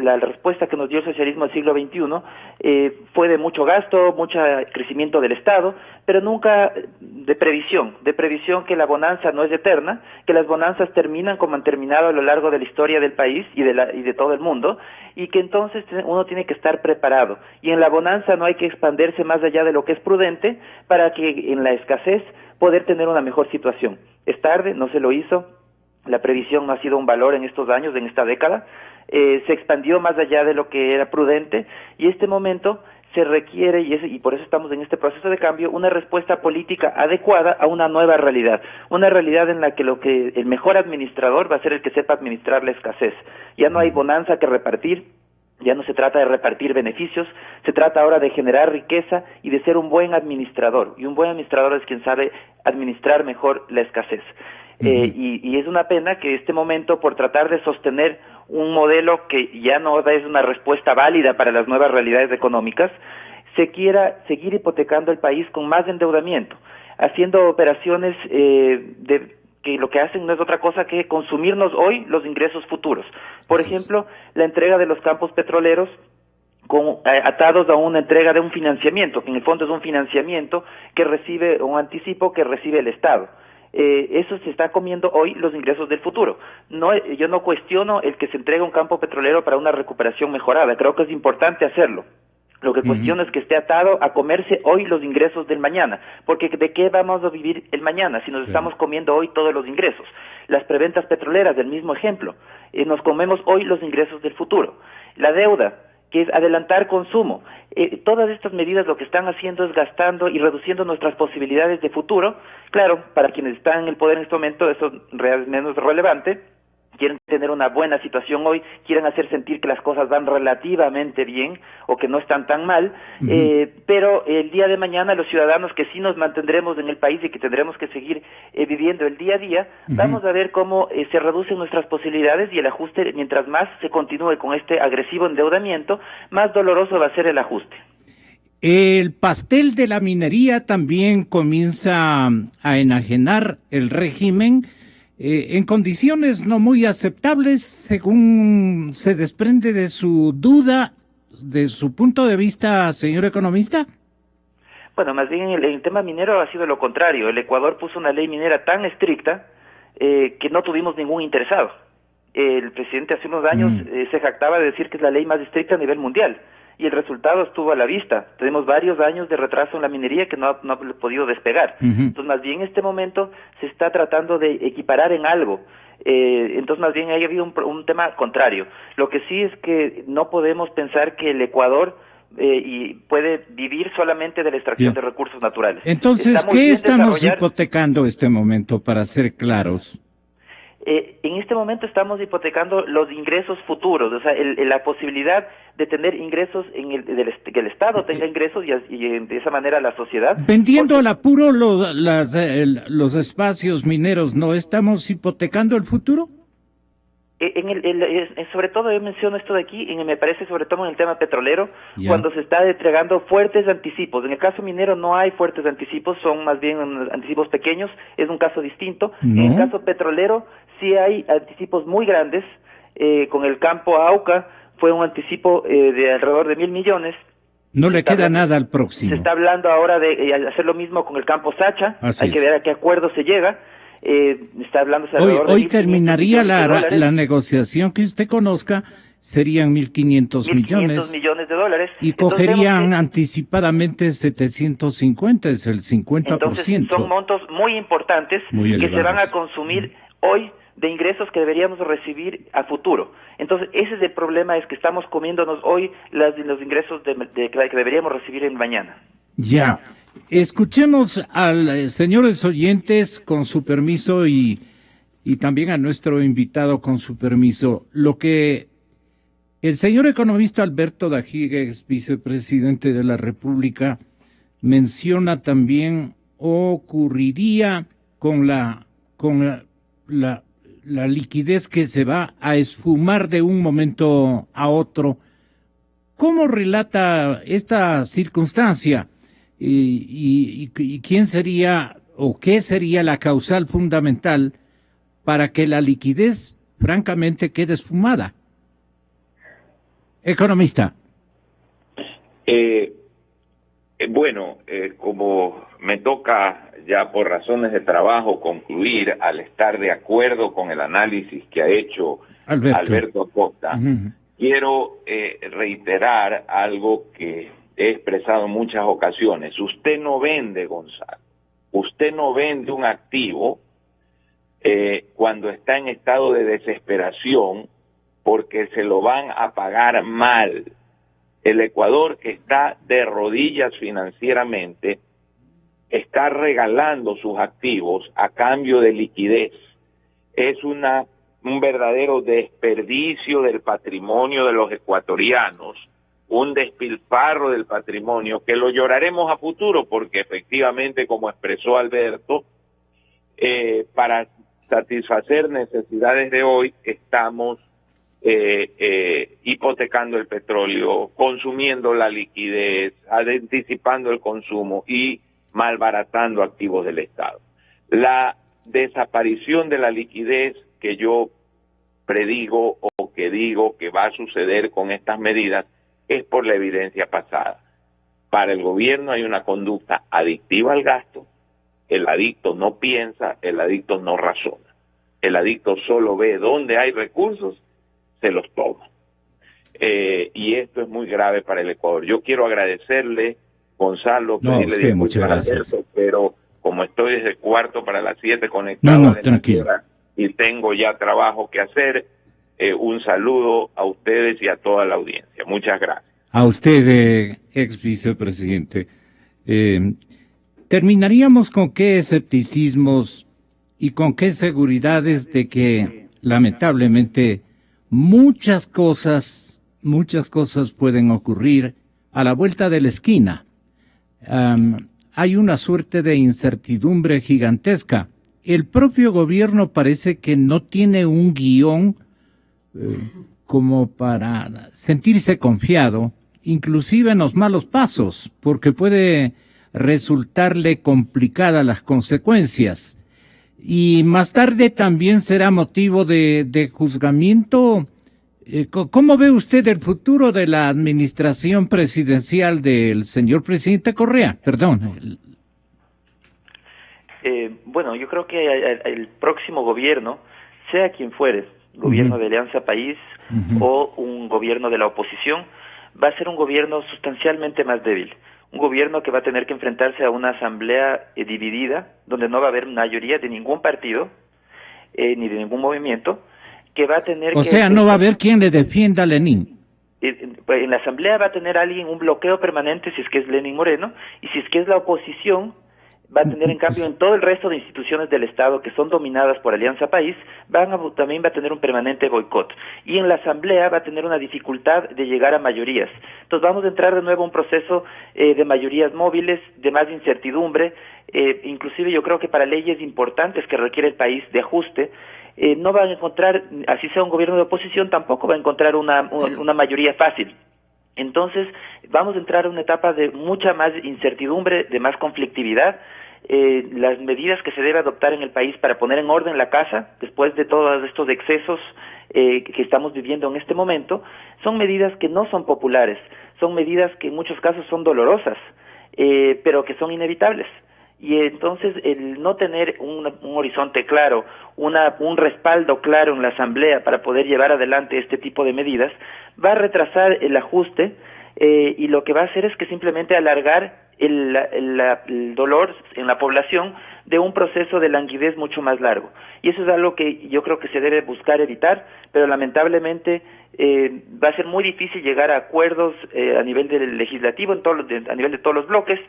la respuesta que nos dio el socialismo del siglo XXI fue de mucho gasto, mucho crecimiento del Estado, pero nunca de previsión que la bonanza no es eterna, que las bonanzas terminan como han terminado a lo largo de la historia del país y de todo el mundo, y que entonces uno tiene que estar preparado. Y en la bonanza no hay que expandirse más allá de lo que es prudente para que en la escasez poder tener una mejor situación. Es tarde, no se lo hizo. La previsión no ha sido un valor en estos años, en esta década, se expandió más allá de lo que era prudente y este momento se requiere, y por eso estamos en este proceso de cambio, una respuesta política adecuada a una nueva realidad, una realidad en la que el mejor administrador va a ser el que sepa administrar la escasez. Ya no hay bonanza que repartir, ya no se trata de repartir beneficios, se trata ahora de generar riqueza y de ser un buen administrador, y un buen administrador es quien sabe administrar mejor la escasez. y es una pena que este momento, por tratar de sostener un modelo que ya no es una respuesta válida para las nuevas realidades económicas, se quiera seguir hipotecando el país con más endeudamiento, haciendo operaciones que lo que hacen no es otra cosa que consumirnos hoy los ingresos futuros. Por ejemplo, la entrega de los campos petroleros atados a una entrega de un financiamiento, que en el fondo es un financiamiento que recibe un anticipo que recibe el Estado. Eso se está comiendo hoy los ingresos del futuro. Yo no cuestiono el que se entregue un campo petrolero para una recuperación mejorada, creo que es importante hacerlo. Lo que cuestiono es que esté atado a comerse hoy los ingresos del mañana, porque ¿de qué vamos a vivir el mañana si nos estamos comiendo hoy todos los ingresos? Las preventas petroleras, del mismo ejemplo, nos comemos hoy los ingresos del futuro. La deuda, que es adelantar consumo. Todas estas medidas lo que están haciendo es gastando y reduciendo nuestras posibilidades de futuro. Claro, para quienes están en el poder en este momento eso es menos relevante. Quieren tener una buena situación hoy, quieren hacer sentir que las cosas van relativamente bien o que no están tan mal, pero el día de mañana los ciudadanos que sí nos mantendremos en el país y que tendremos que seguir viviendo el día a día, vamos a ver cómo se reducen nuestras posibilidades y el ajuste, mientras más se continúe con este agresivo endeudamiento, más doloroso va a ser el ajuste. El pastel de la minería también comienza a enajenar el régimen en condiciones no muy aceptables, según se desprende de su duda, de su punto de vista, señor economista. Bueno, más bien el tema minero ha sido lo contrario. El Ecuador puso una ley minera tan estricta que no tuvimos ningún interesado. El presidente hace unos años se jactaba de decir que es la ley más estricta a nivel mundial. Y el resultado estuvo a la vista. Tenemos varios años de retraso en la minería que no ha podido despegar. Entonces, más bien en este momento se está tratando de equiparar en algo. Entonces, más bien ha habido un tema contrario. Lo que sí es que no podemos pensar que el Ecuador puede vivir solamente de la extracción de recursos naturales. Entonces, ¿qué estamos hipotecando este momento, para ser claros? En este momento estamos hipotecando los ingresos futuros, o sea, la posibilidad de tener ingresos que el Estado tenga ingresos y de esa manera la sociedad. Vendiendo al apuro los espacios mineros, ¿no estamos hipotecando el futuro? Sobre todo yo menciono esto de aquí, me parece sobre todo en el tema petrolero, cuando se está entregando fuertes anticipos. En el caso minero no hay fuertes anticipos, son más bien anticipos pequeños, es un caso distinto. En el caso petrolero sí hay anticipos muy grandes, con el campo Auca fue un anticipo de alrededor de 1.000 millones. No le queda nada al próximo. Se está hablando ahora de hacer lo mismo con el campo Sacha, hay que ver a qué acuerdo se llega. Está hablando hoy terminaría la negociación que usted conozca, serían 1.500 millones. 1.500 millones de dólares. Y cogerían anticipadamente 750, es el 50%. Entonces son montos muy importantes que se van a consumir hoy de ingresos que deberíamos recibir a futuro. Entonces ese es el problema, es que estamos comiéndonos hoy los ingresos que deberíamos recibir en mañana. Ya. Escuchemos a señores oyentes, con su permiso, y también a nuestro invitado, con su permiso, lo que el señor economista Alberto Dajiga, ex vicepresidente de la República, menciona también ocurriría con la liquidez que se va a esfumar de un momento a otro. ¿Cómo relata esta circunstancia? ¿Y quién sería o qué sería la causal fundamental para que la liquidez francamente quede esfumada? Economista. Como me toca ya por razones de trabajo concluir, al estar de acuerdo con el análisis que ha hecho Alberto Acosta, quiero reiterar algo que he expresado en muchas ocasiones. Usted no vende, Gonzalo, usted no vende un activo cuando está en estado de desesperación porque se lo van a pagar mal. El Ecuador, que está de rodillas financieramente, está regalando sus activos a cambio de liquidez. Es un verdadero desperdicio del patrimonio de los ecuatorianos, un despilfarro del patrimonio que lo lloraremos a futuro, porque efectivamente, como expresó Alberto, para satisfacer necesidades de hoy, estamos hipotecando el petróleo, consumiendo la liquidez, anticipando el consumo y malbaratando activos del Estado. La desaparición de la liquidez que yo predigo o que digo que va a suceder con estas medidas es por la evidencia pasada. Para el gobierno hay una conducta adictiva al gasto. El adicto no piensa, el adicto no razona. El adicto solo ve dónde hay recursos, se los toma. Y esto es muy grave para el Ecuador. Yo quiero agradecerle, Gonzalo, usted, muchas gracias. Alberto, pero como estoy desde 6:45 conectado tranquilo, y tengo ya trabajo que hacer, un saludo a ustedes y a toda la audiencia. Muchas gracias. A usted, ex vicepresidente. Terminaríamos con qué escepticismos y con qué seguridades de que lamentablemente muchas cosas pueden ocurrir a la vuelta de la esquina. Hay una suerte de incertidumbre gigantesca. El propio gobierno parece que no tiene un guión como para sentirse confiado, inclusive en los malos pasos, porque puede resultarle complicadas las consecuencias. Y más tarde también será motivo de juzgamiento. ¿Cómo ve usted el futuro de la administración presidencial del señor presidente Correa? Perdón. Bueno, yo creo que el próximo gobierno, sea quien fuere, gobierno de Alianza País o un gobierno de la oposición, va a ser un gobierno sustancialmente más débil. Un gobierno que va a tener que enfrentarse a una asamblea dividida, donde no va a haber mayoría de ningún partido, ni de ningún movimiento, que va a tener O sea, no va a haber quien le defienda a Lenin. En la asamblea va a tener alguien un bloqueo permanente si es que es Lenin Moreno, y si es que es la oposición, va a tener en cambio en todo el resto de instituciones del Estado que son dominadas por Alianza País, también va a tener un permanente boicot. Y en la Asamblea va a tener una dificultad de llegar a mayorías. Entonces vamos a entrar de nuevo a un proceso de mayorías móviles, de más incertidumbre, inclusive yo creo que para leyes importantes que requiere el país de ajuste, no van a encontrar, así sea un gobierno de oposición, tampoco va a encontrar una mayoría fácil. Entonces vamos a entrar a una etapa de mucha más incertidumbre, de más conflictividad. Las medidas que se debe adoptar en el país para poner en orden la casa, después de todos estos excesos que estamos viviendo en este momento, son medidas que no son populares, son medidas que en muchos casos son dolorosas, pero que son inevitables. Y entonces el no tener un horizonte claro, un respaldo claro en la Asamblea para poder llevar adelante este tipo de medidas, va a retrasar el ajuste y lo que va a hacer es que simplemente alargar el dolor en la población de un proceso de languidez mucho más largo. Y eso es algo que yo creo que se debe buscar evitar, pero lamentablemente va a ser muy difícil llegar a acuerdos a nivel del legislativo, a nivel de todos los bloques,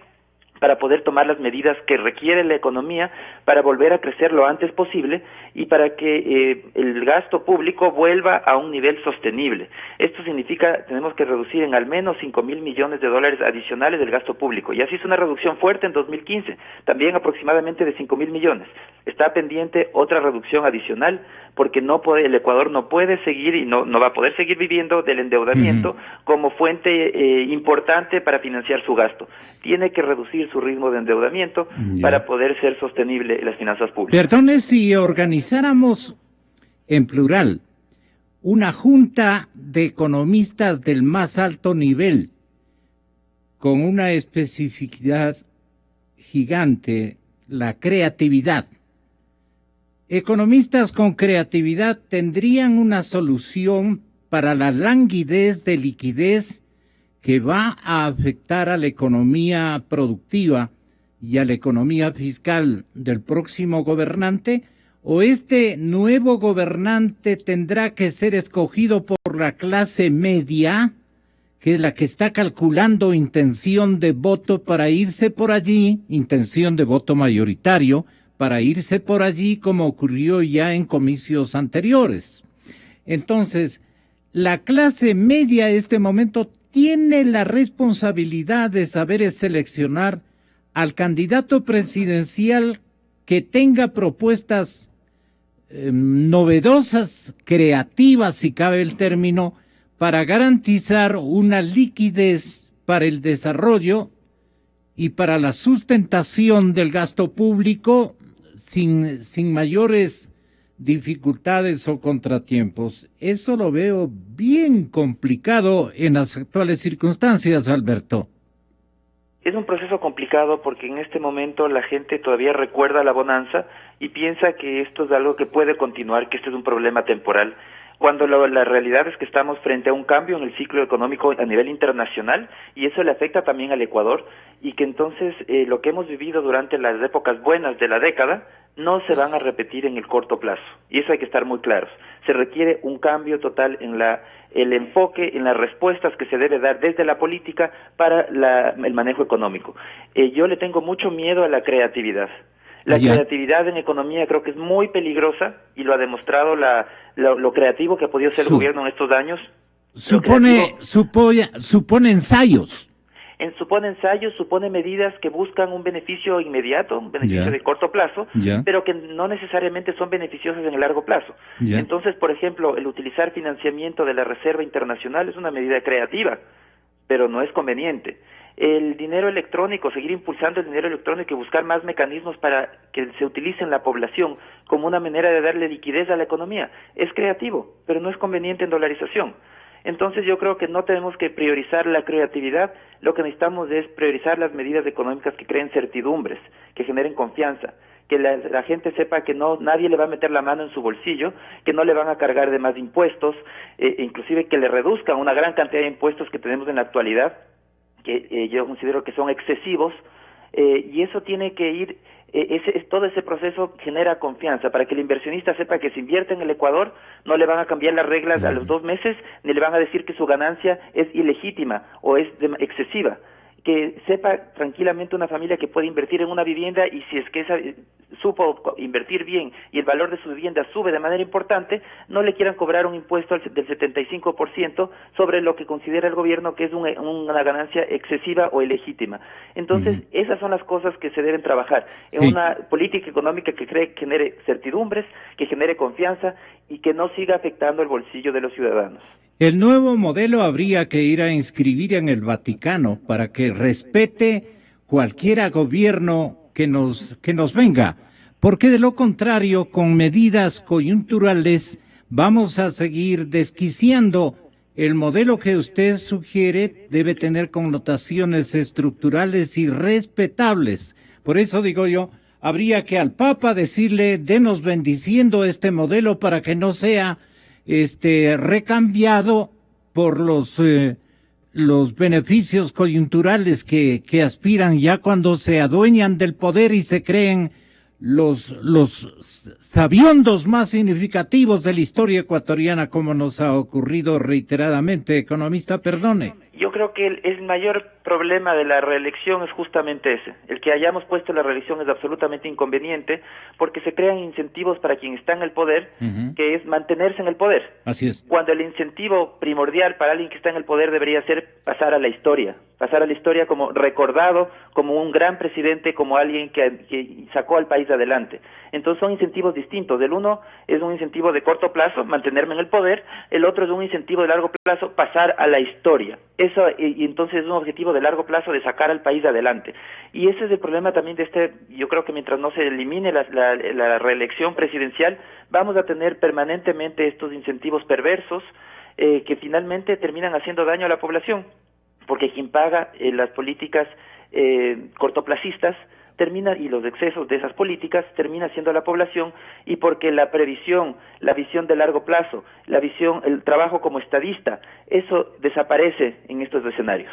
para poder tomar las medidas que requiere la economía para volver a crecer lo antes posible y para que el gasto público vuelva a un nivel sostenible. Esto significa tenemos que reducir en al menos 5.000 millones de dólares adicionales del gasto público. Ya se hizo una reducción fuerte en 2015, también aproximadamente de 5.000 millones. Está pendiente otra reducción adicional porque el Ecuador no puede seguir y no va a poder seguir viviendo del endeudamiento como fuente importante para financiar su gasto. Tiene que reducir su ritmo de endeudamiento para poder ser sostenible las finanzas públicas. Perdone, si organizáramos en plural una junta de economistas del más alto nivel con una especificidad gigante, la creatividad. Economistas con creatividad tendrían una solución para la languidez de liquidez que va a afectar a la economía productiva y a la economía fiscal del próximo gobernante, o este nuevo gobernante tendrá que ser escogido por la clase media, que es la que está calculando intención de voto para irse por allí, intención de voto mayoritario, para irse por allí como ocurrió ya en comicios anteriores. Entonces, la clase media en este momento tiene la responsabilidad de saber seleccionar al candidato presidencial que tenga propuestas novedosas, creativas, si cabe el término, para garantizar una liquidez para el desarrollo y para la sustentación del gasto público sin mayores dificultades o contratiempos. Eso lo veo bien complicado en las actuales circunstancias, Alberto. Es un proceso complicado porque en este momento la gente todavía recuerda la bonanza y piensa que esto es algo que puede continuar, que este es un problema temporal, cuando la realidad es que estamos frente a un cambio en el ciclo económico a nivel internacional y eso le afecta también al Ecuador y que entonces lo que hemos vivido durante las épocas buenas de la década no se van a repetir en el corto plazo y eso hay que estar muy claros. Se requiere un cambio total en el enfoque, en las respuestas que se debe dar desde la política para el manejo económico. Yo le tengo mucho miedo a la creatividad. La creatividad en economía creo que es muy peligrosa y lo ha demostrado lo creativo que ha podido ser el gobierno en estos años. Supone ensayos. Supone ensayos, supone medidas que buscan un beneficio inmediato, un beneficio de corto plazo, pero que no necesariamente son beneficiosas en el largo plazo. Entonces, por ejemplo, el utilizar financiamiento de la Reserva Internacional es una medida creativa, pero no es conveniente. El dinero electrónico, seguir impulsando el dinero electrónico y buscar más mecanismos para que se utilice en la población como una manera de darle liquidez a la economía, es creativo, pero no es conveniente en dolarización. Entonces yo creo que no tenemos que priorizar la creatividad, lo que necesitamos es priorizar las medidas económicas que creen certidumbres, que generen confianza, que la gente sepa que nadie le va a meter la mano en su bolsillo, que no le van a cargar de más impuestos, inclusive que le reduzcan una gran cantidad de impuestos que tenemos en la actualidad, que yo considero que son excesivos, y eso tiene que ir, todo ese proceso genera confianza, para que el inversionista sepa que si invierte en el Ecuador, no le van a cambiar las reglas a los 2 meses, ni le van a decir que su ganancia es ilegítima o es excesiva. Que sepa tranquilamente una familia que puede invertir en una vivienda y si es que supo invertir bien y el valor de su vivienda sube de manera importante, no le quieran cobrar un impuesto del 75% sobre lo que considera el gobierno que es una ganancia excesiva o ilegítima. Entonces, esas son las cosas que se deben trabajar en una política económica que genere certidumbres, que genere confianza y que no siga afectando el bolsillo de los ciudadanos. El nuevo modelo habría que ir a inscribir en el Vaticano para que respete cualquier gobierno que nos venga, porque de lo contrario, con medidas coyunturales, vamos a seguir desquiciando. El modelo que usted sugiere debe tener connotaciones estructurales y respetables. Por eso digo yo, habría que al Papa decirle, denos bendiciendo este modelo para que no sea recambiado por los beneficios coyunturales que aspiran ya cuando se adueñan del poder y se creen los sabiondos más significativos de la historia ecuatoriana, como nos ha ocurrido reiteradamente. Economista, perdone. Yo creo que el mayor problema de la reelección es justamente ese. El que hayamos puesto la reelección es absolutamente inconveniente porque se crean incentivos para quien está en el poder, que es mantenerse en el poder. Así es. Cuando el incentivo primordial para alguien que está en el poder debería ser pasar a la historia como recordado, como un gran presidente, como alguien que sacó al país adelante. Entonces son incentivos distintos. El uno es un incentivo de corto plazo, mantenerme en el poder, el otro es un incentivo de largo plazo, pasar a la historia. Eso, y entonces es un objetivo de largo plazo de sacar al país adelante. Y ese es el problema también yo creo que mientras no se elimine la reelección presidencial, vamos a tener permanentemente estos incentivos perversos que finalmente terminan haciendo daño a la población, porque quien paga las políticas cortoplacistas y los excesos de esas políticas termina siendo la población, y porque la previsión, la visión de largo plazo, el trabajo como estadista, eso desaparece en estos escenarios.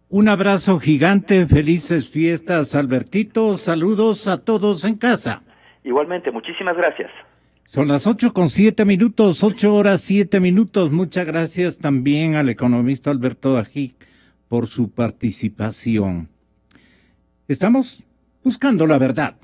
Un abrazo gigante, felices fiestas, Albertito, saludos a todos en casa. Igualmente, muchísimas gracias. Son las 8:07, 8 horas 7 minutos. Muchas gracias también al economista Alberto Dajic por su participación. Estamos buscando la verdad.